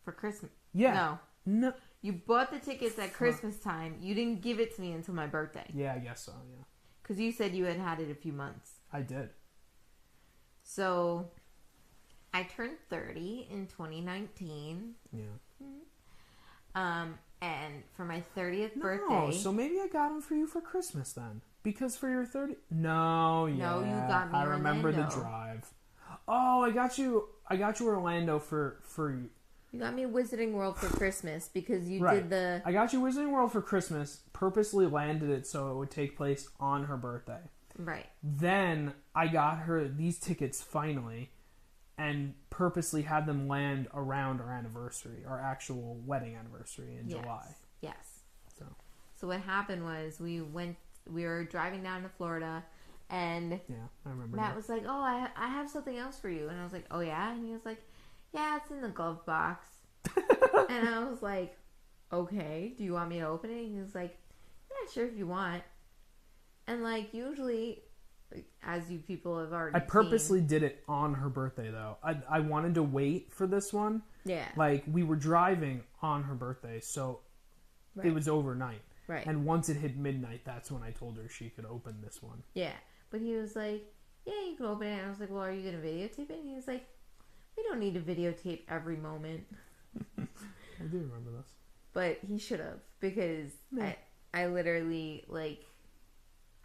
for Christmas. Yeah, no. You bought the tickets at Christmas time. You didn't give it to me until my birthday. Yeah, I guess so. Yeah, because you said you had it a few months. I did. So, I turned 30 in 2019. Yeah. And for my 30th birthday... So maybe I got them for you for Christmas then. Because for your 30... No, you got me I remember Orlando. The drive. Oh, I got you Orlando for You got me Wizarding World for Christmas because you did the... I got you Wizarding World for Christmas, purposely landed it so it would take place on her birthday. Right. Then I got her these tickets finally, and purposely had them land around our anniversary, our actual wedding anniversary in July. Yes. So what happened was we were driving down to Florida, and I remember Matt was like, "Oh, I have something else for you," and I was like, "Oh yeah," and he was like, "Yeah, it's in the glove box," and I was like, "Okay, do you want me to open it?" And he was like, "Yeah, sure, if you want," and like usually. As you people have already I purposely did it on her birthday, though. I wanted to wait for this one. Yeah. Like, we were driving on her birthday, so it was overnight. Right. And once it hit midnight, that's when I told her she could open this one. Yeah. But he was like, yeah, you can open it. And I was like, well, are you going to videotape it? And he was like, we don't need to videotape every moment. I do remember this. But he should have, because I literally, like...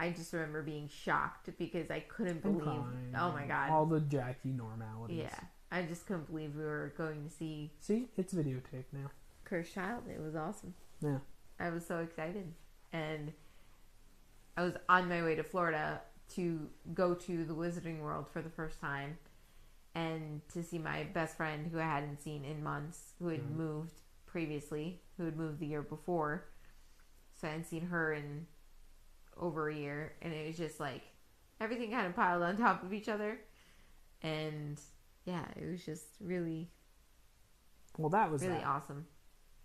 I just remember being shocked because I couldn't believe... Oh my God. All the Jackie normalities. Yeah. I just couldn't believe we were going to see... See? It's videotaped now. Cursed Child. It was awesome. Yeah. I was so excited. And I was on my way to Florida to go to the Wizarding World for the first time. And to see my best friend who I hadn't seen in months, who had moved previously, who had moved the year before. So I hadn't seen her in... over a year, and it was just like everything kind of piled on top of each other, and it was just really that was really awesome.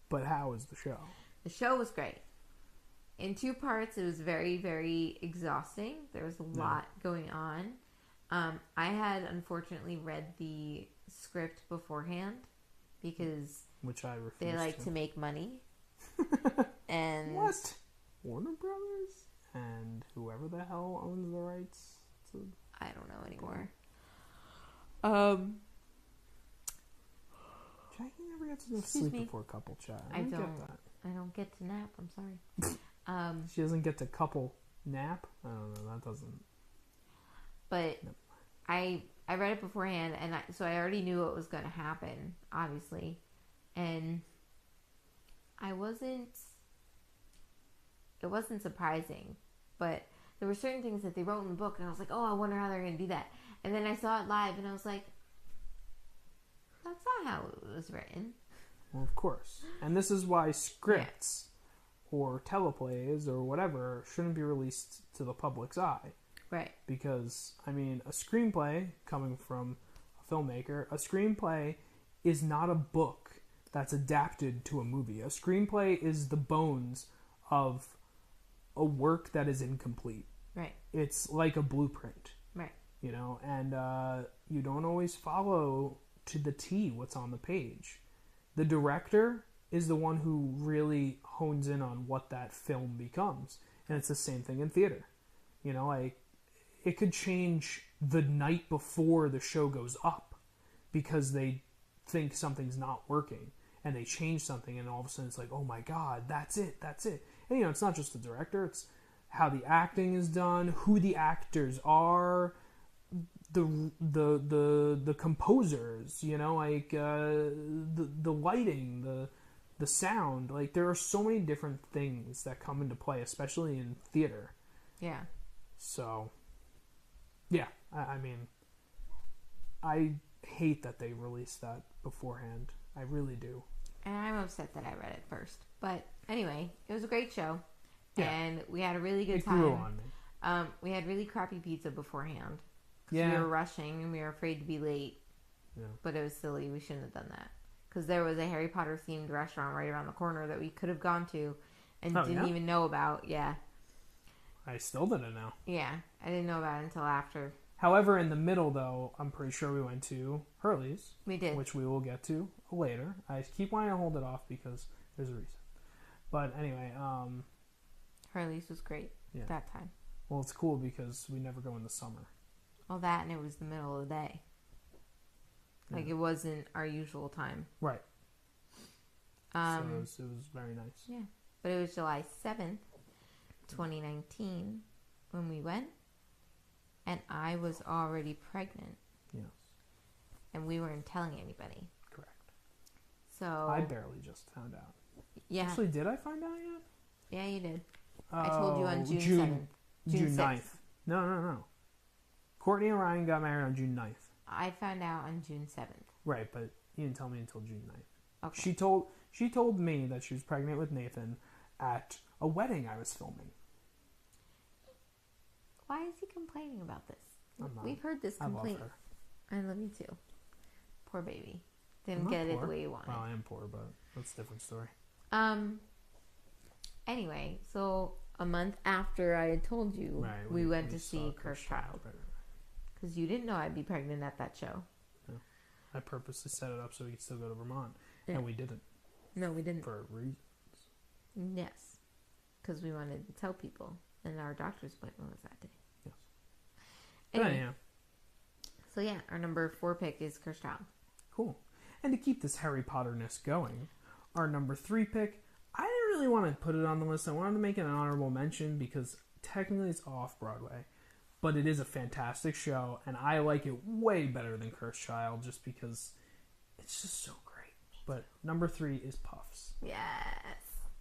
But how was the show? The show was great in two parts. It was very, very exhausting. There was a lot going on. I had unfortunately read the script beforehand because which I refused. They like to make money. And what? Warner Brothers? And whoever the hell owns the rights to... I don't know anymore. Jackie never gets enough sleep before couple chat. I don't get that. I don't get to nap. I'm sorry. She doesn't get to couple nap? I don't know. That doesn't... But I read it beforehand, and so I already knew what was going to happen, obviously. And it wasn't surprising, but there were certain things that they wrote in the book, and I was like, oh, I wonder how they're going to do that. And then I saw it live, and I was like, that's not how it was written. Well, of course. And this is why scripts or teleplays or whatever shouldn't be released to the public's eye. Right. Because, I mean, a screenplay, coming from a filmmaker, a screenplay is not a book that's adapted to a movie. A screenplay is the bones of a work that is incomplete. Right. It's like a blueprint. Right. You know, and you don't always follow to the T what's on the page. The director is the one who really hones in on what that film becomes. And it's the same thing in theater. You know, like, it could change the night before the show goes up because they think something's not working. And they change something, and all of a sudden it's like, oh my God, that's it. And, you know, it's not just the director, it's how the acting is done, who the actors are, the composers, you know, like the lighting, the sound. Like, there are so many different things that come into play, especially in theater. Yeah. So, yeah, I mean, I hate that they released that beforehand. I really do. And I'm upset that I read it first. But anyway, it was a great show. Yeah. And we had a really good time. It grew on me. We had really crappy pizza beforehand. Yeah. We were rushing and we were afraid to be late. Yeah. But it was silly. We shouldn't have done that. because there was a Harry Potter themed restaurant right around the corner that we could have gone to and Oh, didn't yeah? even know about. Yeah. I still didn't know. Yeah. I didn't know about it until after. However, in the middle, though, I'm pretty sure we went to Hurley's. We did. Which we will get to later. I keep wanting to hold it off because there's a reason. But anyway, Hurley's was great that time. well, it's cool because we never go in the summer. Well, that and it was the middle of the day. Like, it wasn't our usual time. Right. So it was very nice. Yeah. But it was July 7th, 2019 when we went. And I was already pregnant. Yes. And we weren't telling anybody. Correct. So... I barely just found out. Yeah. Actually, did I find out yet? Yeah, you did. I told you on June 7th. June 6th. 9th. No. Courtney and Ryan got married on June 9th. I found out on June 7th. Right, but you didn't tell me until June 9th. Okay. She told me that she was pregnant with Nathan at a wedding I was filming. Why is he complaining about this? I'm not. We've heard this complaint. I love her. I love you too. Poor baby. Didn't I'm get not it poor. the way you wanted. Well, I am poor, but that's a different story. Anyway, so a month after I had told you, Right, we went to see saw Cursed Child. Right. Because you didn't know I'd be pregnant at that show. No. I purposely set it up so we could still go to Vermont. Yeah. And we didn't. No, we didn't. For reasons. Yes. Because we wanted to tell people. And our doctor's appointment was that day. Yes. Anyway, But anyhow. so yeah, our number 4 pick is Cursed Child. Cool. And to keep this Harry Potter-ness going, our number 3 pick, I didn't really want to put it on the list. I wanted to make it an honorable mention because technically it's off Broadway. But it is a fantastic show, and I like it way better than Cursed Child just because it's just so great. But number 3 is Puffs. Yes.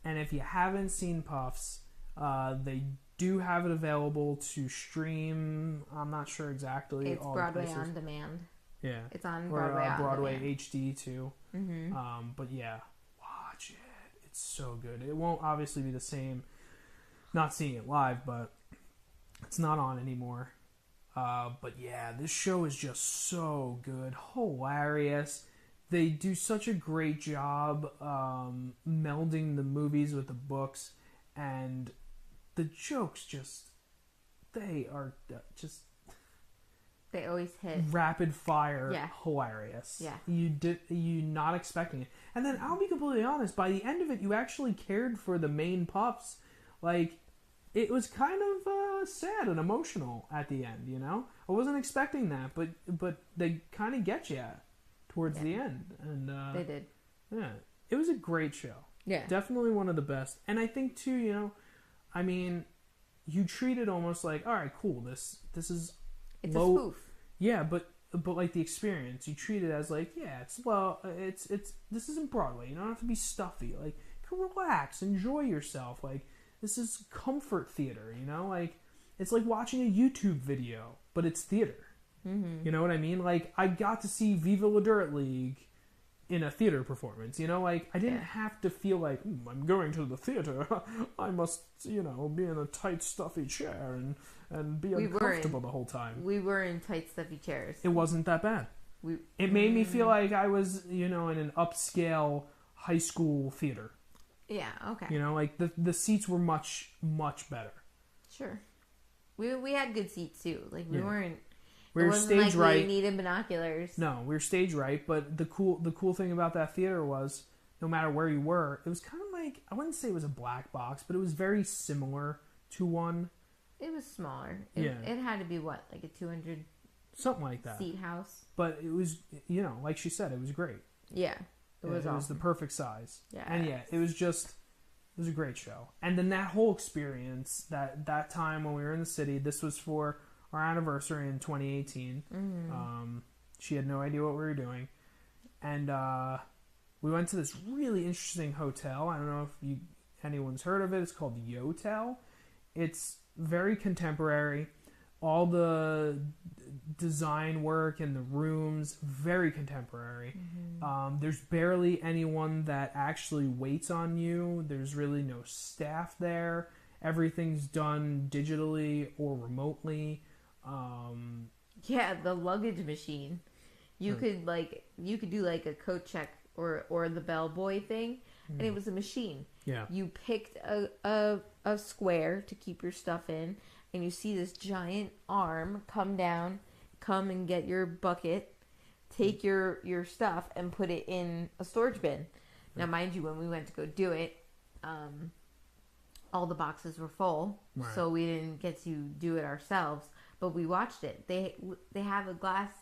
And if you haven't seen Puffs, they do have it available to stream. I'm not sure exactly. It's all Broadway the places. on demand. Yeah. It's on or, Broadway on Broadway demand. HD too. Mm-hmm. But yeah, watch it. It's so good. It won't obviously be the same not seeing it live, but it's not on anymore. But yeah, this show is just so good. Hilarious. They do such a great job melding the movies with the books, and the jokes they are just They always hit. rapid fire, Yeah. hilarious. Yeah. You not expecting it, and then I'll be completely honest. By the end of it, you actually cared for the main Puffs. Like, it was kind of sad and emotional at the end. You know, I wasn't expecting that, but they kind of get you towards the end, and They did. yeah, it was a great show. Yeah. Definitely one of the best. And I think too, you know, I mean, you treat it almost like, all right, cool, this is It's low. a spoof. Yeah, but like the experience, you treat it as like, yeah, it's this isn't Broadway. You don't have to be stuffy. Like, you can relax, enjoy yourself. Like, this is comfort theater. You know, like it's like watching a YouTube video, but it's theater. Mm-hmm. You know what I mean? Like, I got to see Viva La Dirt League in a theater performance. You know, like I didn't have to feel like I'm going to the theater. I must, you know, be in a tight, stuffy chair and be uncomfortable the whole time. We were in tight, stuffy chairs. It wasn't that bad. It made me feel like I was, you know, in an upscale high school theater. Yeah. Okay. You know, like the seats were much, much better. Sure. We had good seats too. Like we weren't. We it were wasn't stage like right. We needed binoculars. No, we were stage right. But the cool thing about that theater was, no matter where you were, it was kind of like, I wouldn't say it was a black box, but it was very similar to one. It was smaller. Yeah. It had to be what, like a 200 something like that seat house. But it was, you know, like she said, it was great. Yeah. It was It awesome. was the perfect size. Yeah. And yeah, it was a great show. And then that whole experience, that time when we were in the city, this was for our anniversary in 2018. Mm-hmm. She had no idea what we were doing. And we went to this really interesting hotel. I don't know if anyone's heard of it. It's called Yotel. It's very contemporary. All the design work and the rooms, very contemporary. Mm-hmm. There's barely anyone that actually waits on you. There's really no staff there. Everything's done digitally or remotely. Yeah, the luggage machine. You could do like a coat check or the bellboy thing, and it was a machine. Yeah. You picked a square to keep your stuff in, and you see this giant arm come and get your bucket, take your stuff, and put it in a storage bin. Now, mind you, when we went to go do it, all the boxes were full, right. So we didn't get to do it ourselves. But we watched it. They have a glass,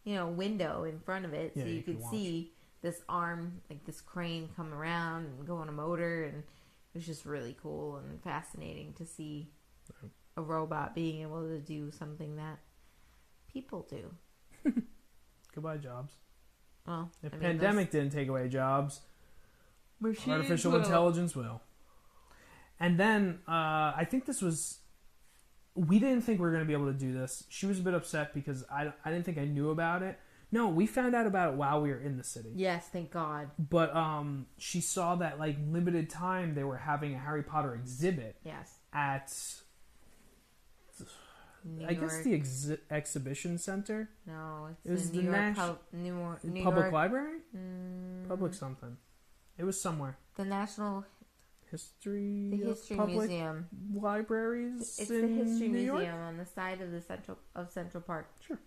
window in front of it, so you could see this arm, like this crane, come around and go on a motor, and it was just really cool and fascinating to see a robot being able to do something that people do. Goodbye, jobs. Well, if pandemic didn't take away jobs, artificial intelligence will. And then I think this was. We didn't think we were going to be able to do this. She was a bit upset because I didn't think I knew about it. No, we found out about it while we were in the city. Yes, thank God. But she saw that like limited time they were having a Harry Potter exhibit. Yes. At I guess the exhibition center. No, it was the New Public York Library. Public something. It was somewhere. The National History. The History Public Museum. Libraries. It's in the History New Museum York? on the side of Central Park. Sure.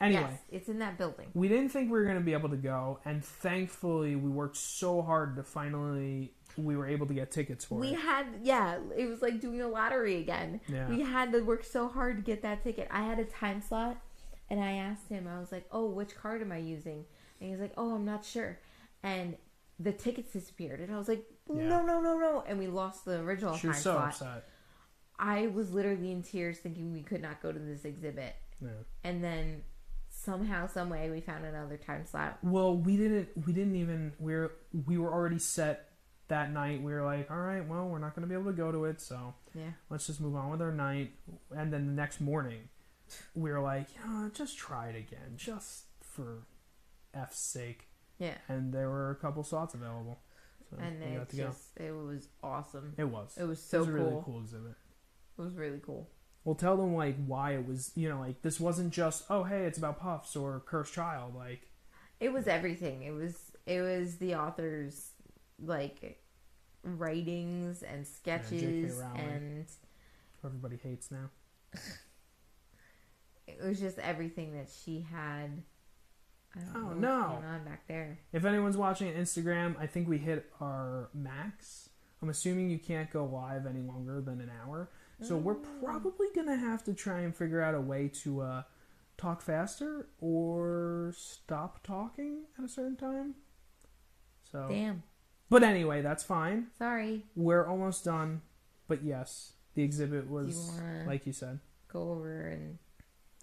Anyway, yes, it's in that building. We didn't think we were going to be able to go, and thankfully we worked so hard to finally we were able to get tickets for it. It was like doing a lottery again. Yeah. We had to work so hard to get that ticket. I had a time slot, and I asked him, I was like, oh, which card am I using? And he's like, oh, I'm not sure. And the tickets disappeared, and I was like, no, and we lost the original time slot. She was so upset. I was literally in tears thinking we could not go to this exhibit. Yeah. And then somehow, some way, we found another time slot. Well, we were already set that night. We were like, all right, well, we're not going to be able to go to it, so let's just move on with our night. And then the next morning, we were like, just try it again, just for F's sake. Yeah. And there were a couple slots available. So and it was awesome. It was. It was so cool. It was a really cool exhibit. It was really cool. Well, tell them like why it was. This wasn't just hey, it's about Puffs or Cursed Child. Like, it was everything. It was the author's like writings and sketches and who everybody hates now. It was just everything that she had. I don't know what's going on back there. If anyone's watching on Instagram, I think we hit our max. I'm assuming you can't go live any longer than an hour. So we're probably going to have to try and figure out a way to talk faster or stop talking at a certain time. So damn. But anyway, that's fine. Sorry. We're almost done. But yes, the exhibit was, like you said. Go over and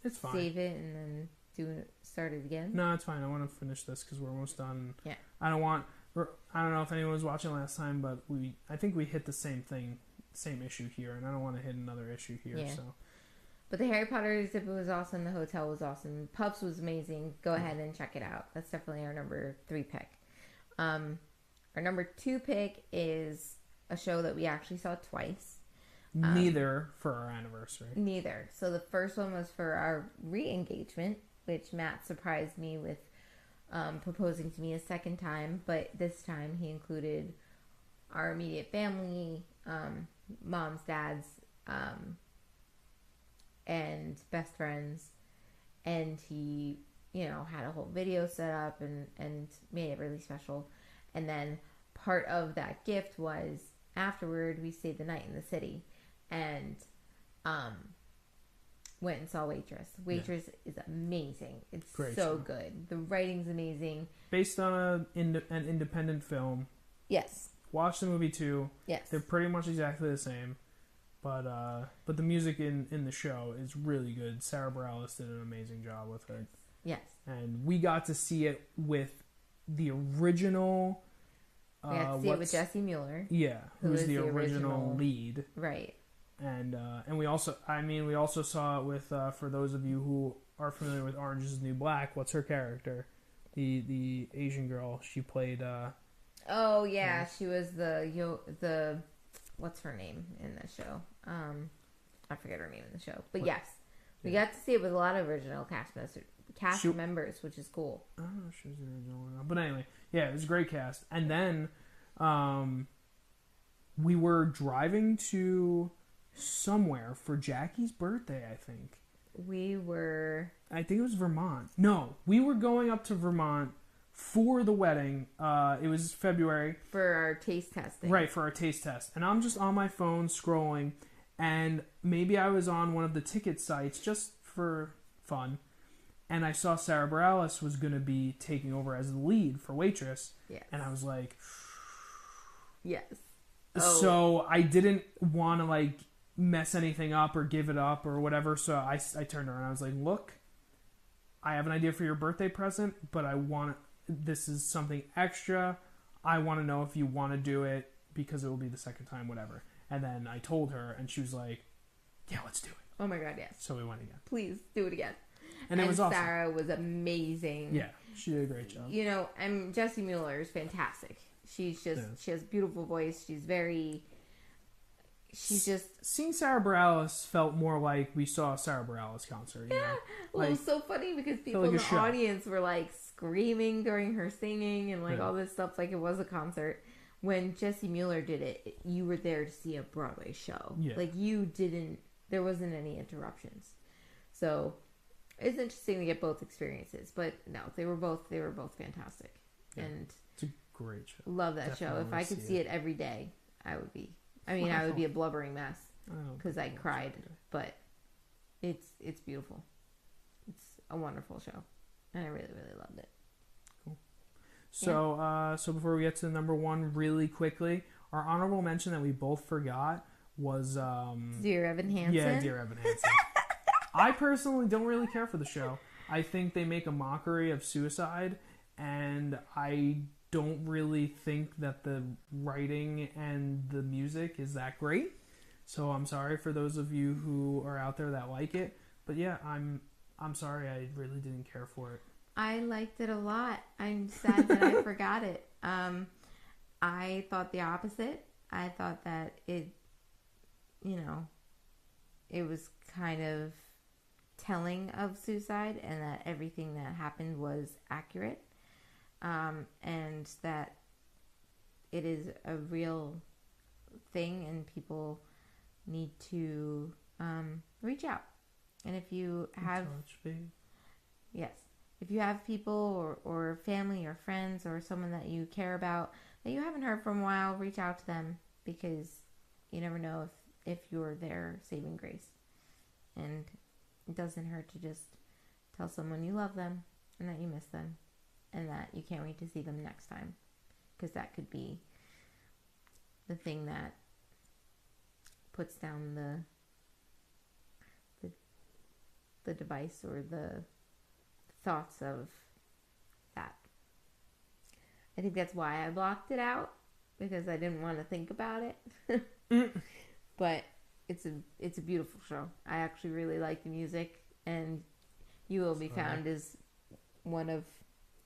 it's fine. Save it and then start it again? No, it's fine. I want to finish this because we're almost done. Yeah. I don't know if anyone was watching last time, but I think we hit the same thing. Same issue here, and I don't want to hit another issue here. Yeah. So, but the Harry Potter exhibit was awesome. The hotel was awesome. Pups was amazing. Go ahead and check it out. That's definitely our number 3 pick. Our number 2 pick is a show that we actually saw twice. Neither for our anniversary. Neither. So the first one was for our re-engagement, which Matt surprised me with proposing to me a second time, but this time he included our immediate family, moms, dads, and best friends, and he had a whole video set up and made it really special. And then part of that gift was afterward we stayed the night in the city and went and saw Waitress. Waitress is amazing. It's great so show. Good. The writing's amazing. Based on an independent film. Yes. Watch the movie too. Yes. They're pretty much exactly the same. But the music in the show is really good. Sarah Bareilles did an amazing job with it. Yes. And we got to see it with the original... we got to see it with Jesse Mueller. Yeah. Who's the original lead. Right. And we also saw it with, for those of you who are familiar with Orange is the New Black, what's her character? The Asian girl. She played... oh, yeah. She was the... What's her name in the show? I forget her name in the show. But yes, we got to see it with a lot of original cast members, which is cool. I don't know if she was the original or not. But anyway, yeah, it was a great cast. And then we were driving to somewhere for Jackie's birthday, I think. I think it was Vermont. No, we were going up to Vermont for the wedding. It was February. For our taste testing. Right, for our taste test. And I'm just on my phone scrolling, and maybe I was on one of the ticket sites just for fun, and I saw Sarah Bareilles was going to be taking over as the lead for Waitress. Yes. And I was like... Yes. Oh. So I didn't want to, like, mess anything up or give it up or whatever, so I turned around and I was like, look, I have an idea for your birthday present, but this is something extra. I want to know if you want to do it because it will be the second time, whatever. And then I told her, and she was like, yeah, let's do it. Oh my God, yes. So we went again. Please do it again. And it was awesome. Sarah was amazing. Yeah, she did a great job. You know, and Jessie Mueller is fantastic. She has a beautiful voice. She's just... Seeing Sarah Bareilles felt more like we saw a Sarah Bareilles concert. You know? Well, it was so funny because people in the audience were like screaming during her singing and like all this stuff like it was a concert. When Jessie Mueller did it, you were there to see a Broadway show. Yeah. Like there wasn't any interruptions. So it's interesting to get both experiences. But no, they were both fantastic. Yeah. And it's a great show. Love that show. If I could see it every day, I would be... I would be a blubbering mess because I cried, but it's beautiful. It's a wonderful show, and I really, really loved it. Cool. So, so before we get to number one, really quickly, our honorable mention that we both forgot was Dear Evan Hansen. Yeah, Dear Evan Hansen. I personally don't really care for the show. I think they make a mockery of suicide, and I don't really think that the writing and the music is that great. So I'm sorry for those of you who are out there that like it. But yeah, I'm sorry, I really didn't care for it. I liked it a lot. I'm sad that I forgot it. I thought the opposite. I thought that it was kind of telling of suicide and that everything that happened was accurate. And that it is a real thing and people need to reach out. And if you have if you have people or family or friends or someone that you care about that you haven't heard from a while, reach out to them because you never know if you're their saving grace. And it doesn't hurt to just tell someone you love them and that you miss them. And that you can't wait to see them next time. Because that could be the thing that puts down the device or the thoughts of that. I think that's why I blocked it out. Because I didn't want to think about it. But it's a beautiful show. I actually really like the music. And You Will Be Found is one of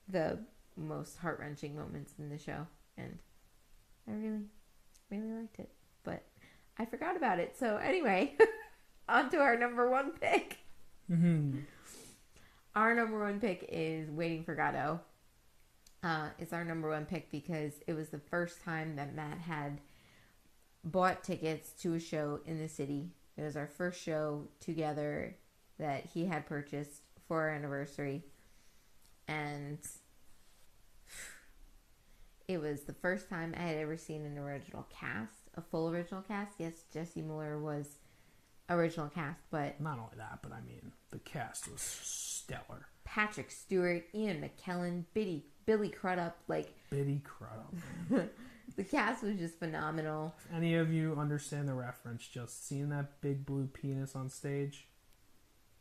the most heart-wrenching moments in the show, and I really, really liked it, but I forgot about it. So anyway, on to our number one pick. Mm-hmm. Our number one pick is Waiting for Godot. It's our number one pick because it was the first time that Matt had bought tickets to a show in the city. It was our first show together that he had purchased for our anniversary. And it was the first time I had ever seen an original cast, a full original cast. Yes, Jessie Mueller was original cast, but... Not only that, but I mean, the cast was stellar. Patrick Stewart, Ian McKellen, Billy Crudup, Billy Crudup. The cast was just phenomenal. If any of you understand the reference, just seeing that big blue penis on stage,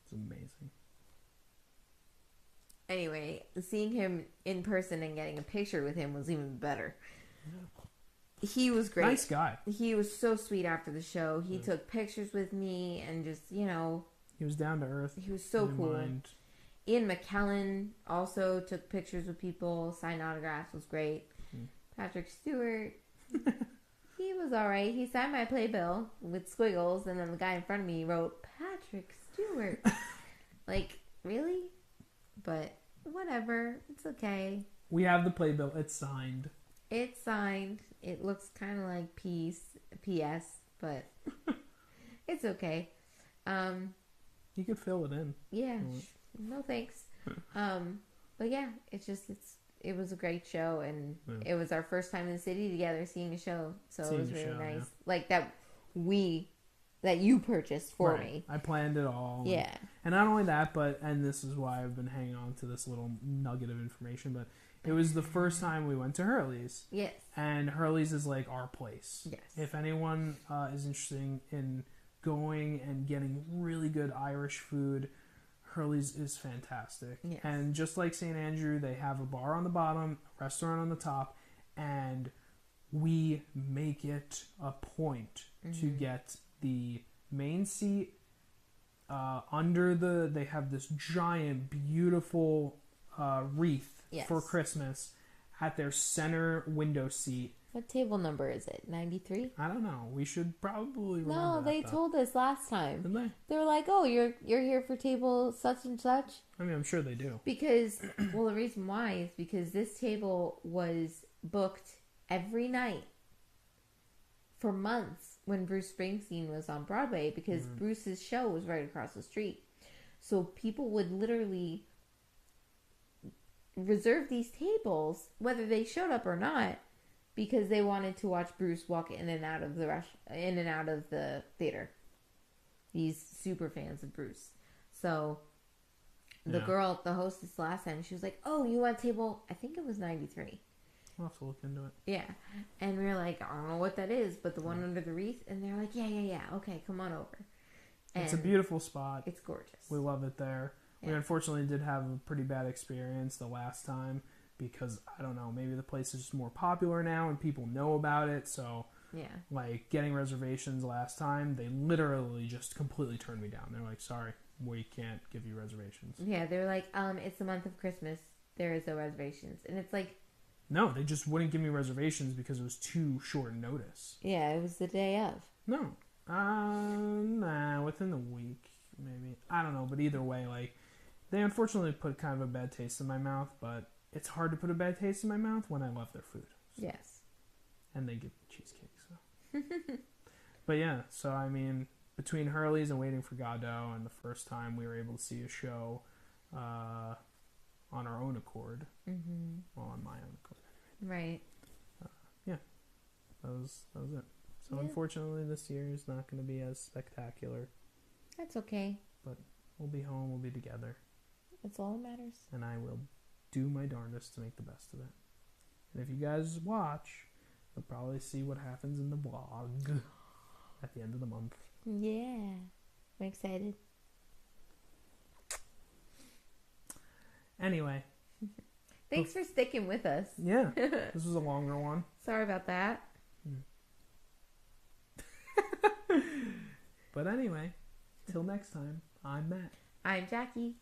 it's amazing. Anyway, seeing him in person and getting a picture with him was even better. Yeah. He was great. Nice guy. He was so sweet after the show. He took pictures with me and just, He was down to earth. He was so cool. Ian McKellen also took pictures with people, signed autographs, was great. Patrick Stewart, he was alright. He signed my playbill with squiggles, and then the guy in front of me wrote, Patrick Stewart. Really? but whatever. It's okay. We have the playbill. It's signed. It's signed. It looks kind of like PS, but it's okay. You could fill it in. Yeah. No thanks. But yeah, it was a great show, and it was our first time in the city together seeing a show, so it was really nice. Yeah. Like that you purchased for me. I planned it all. Yeah. And not only that, and this is why I've been hanging on to this little nugget of information, but it was the first time we went to Hurley's. Yes. And Hurley's is like our place. Yes. If anyone is interested in going and getting really good Irish food, Hurley's is fantastic. Yes. And just like St. Andrew, they have a bar on the bottom, a restaurant on the top, and we make it a point to get the main seat they have this giant, beautiful wreath for Christmas at their center window seat. What table number is it? 93? I don't know. We should probably remember No, they told us last time. Didn't they? They were like, "Oh, you're here for table such and such." I mean, I'm sure they do. Because, well, the reason why is because this table was booked every night for months when Bruce Springsteen was on Broadway, because Bruce's show was right across the street. So people would literally reserve these tables, whether they showed up or not, because they wanted to watch Bruce walk in and out of the theater. These super fans of Bruce. So the hostess last time, she was like, "Oh, you want table?" I think it was 93. I'll have to look into it. Yeah, and we were like, "I don't know what that is, but the one under the wreath." And they're like, "Yeah, okay, come on over." And it's a beautiful spot. It's gorgeous. We love it there. Yeah. We unfortunately did have a pretty bad experience the last time, because I don't know, maybe the place is just more popular now and people know about it. So like getting reservations last time, they literally just completely turned me down. They're like, "Sorry, we can't give you reservations." Yeah, they're like, "It's the month of Christmas. There is no reservations." And it's like, no, they just wouldn't give me reservations because it was too short notice. Yeah, it was the day of. No. Within the week, maybe. I don't know, but either way, like, they unfortunately put kind of a bad taste in my mouth, but it's hard to put a bad taste in my mouth when I love their food. So. Yes. And they give cheesecake, so. But yeah, so I mean, between Hurley's and Waiting for Godot, and the first time we were able to see a show on our own accord. Well, on my own accord. Right. Yeah. That was it. So unfortunately this year is not going to be as spectacular. That's okay. But we'll be home, we'll be together. That's all that matters. And I will do my darndest to make the best of it. And if you guys watch, you'll probably see what happens in the vlog at the end of the month. Yeah. I'm excited. Anyway. Thanks for sticking with us. Yeah. This was a longer one. Sorry about that. But anyway, till next time, I'm Matt. I'm Jackie.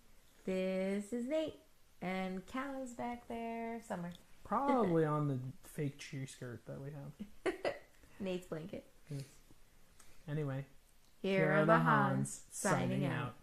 This is Nate. And Callum's back there somewhere. Probably on the fake cheer skirt that we have. Nate's blanket. Yes. Anyway. Here are the Hans signing out.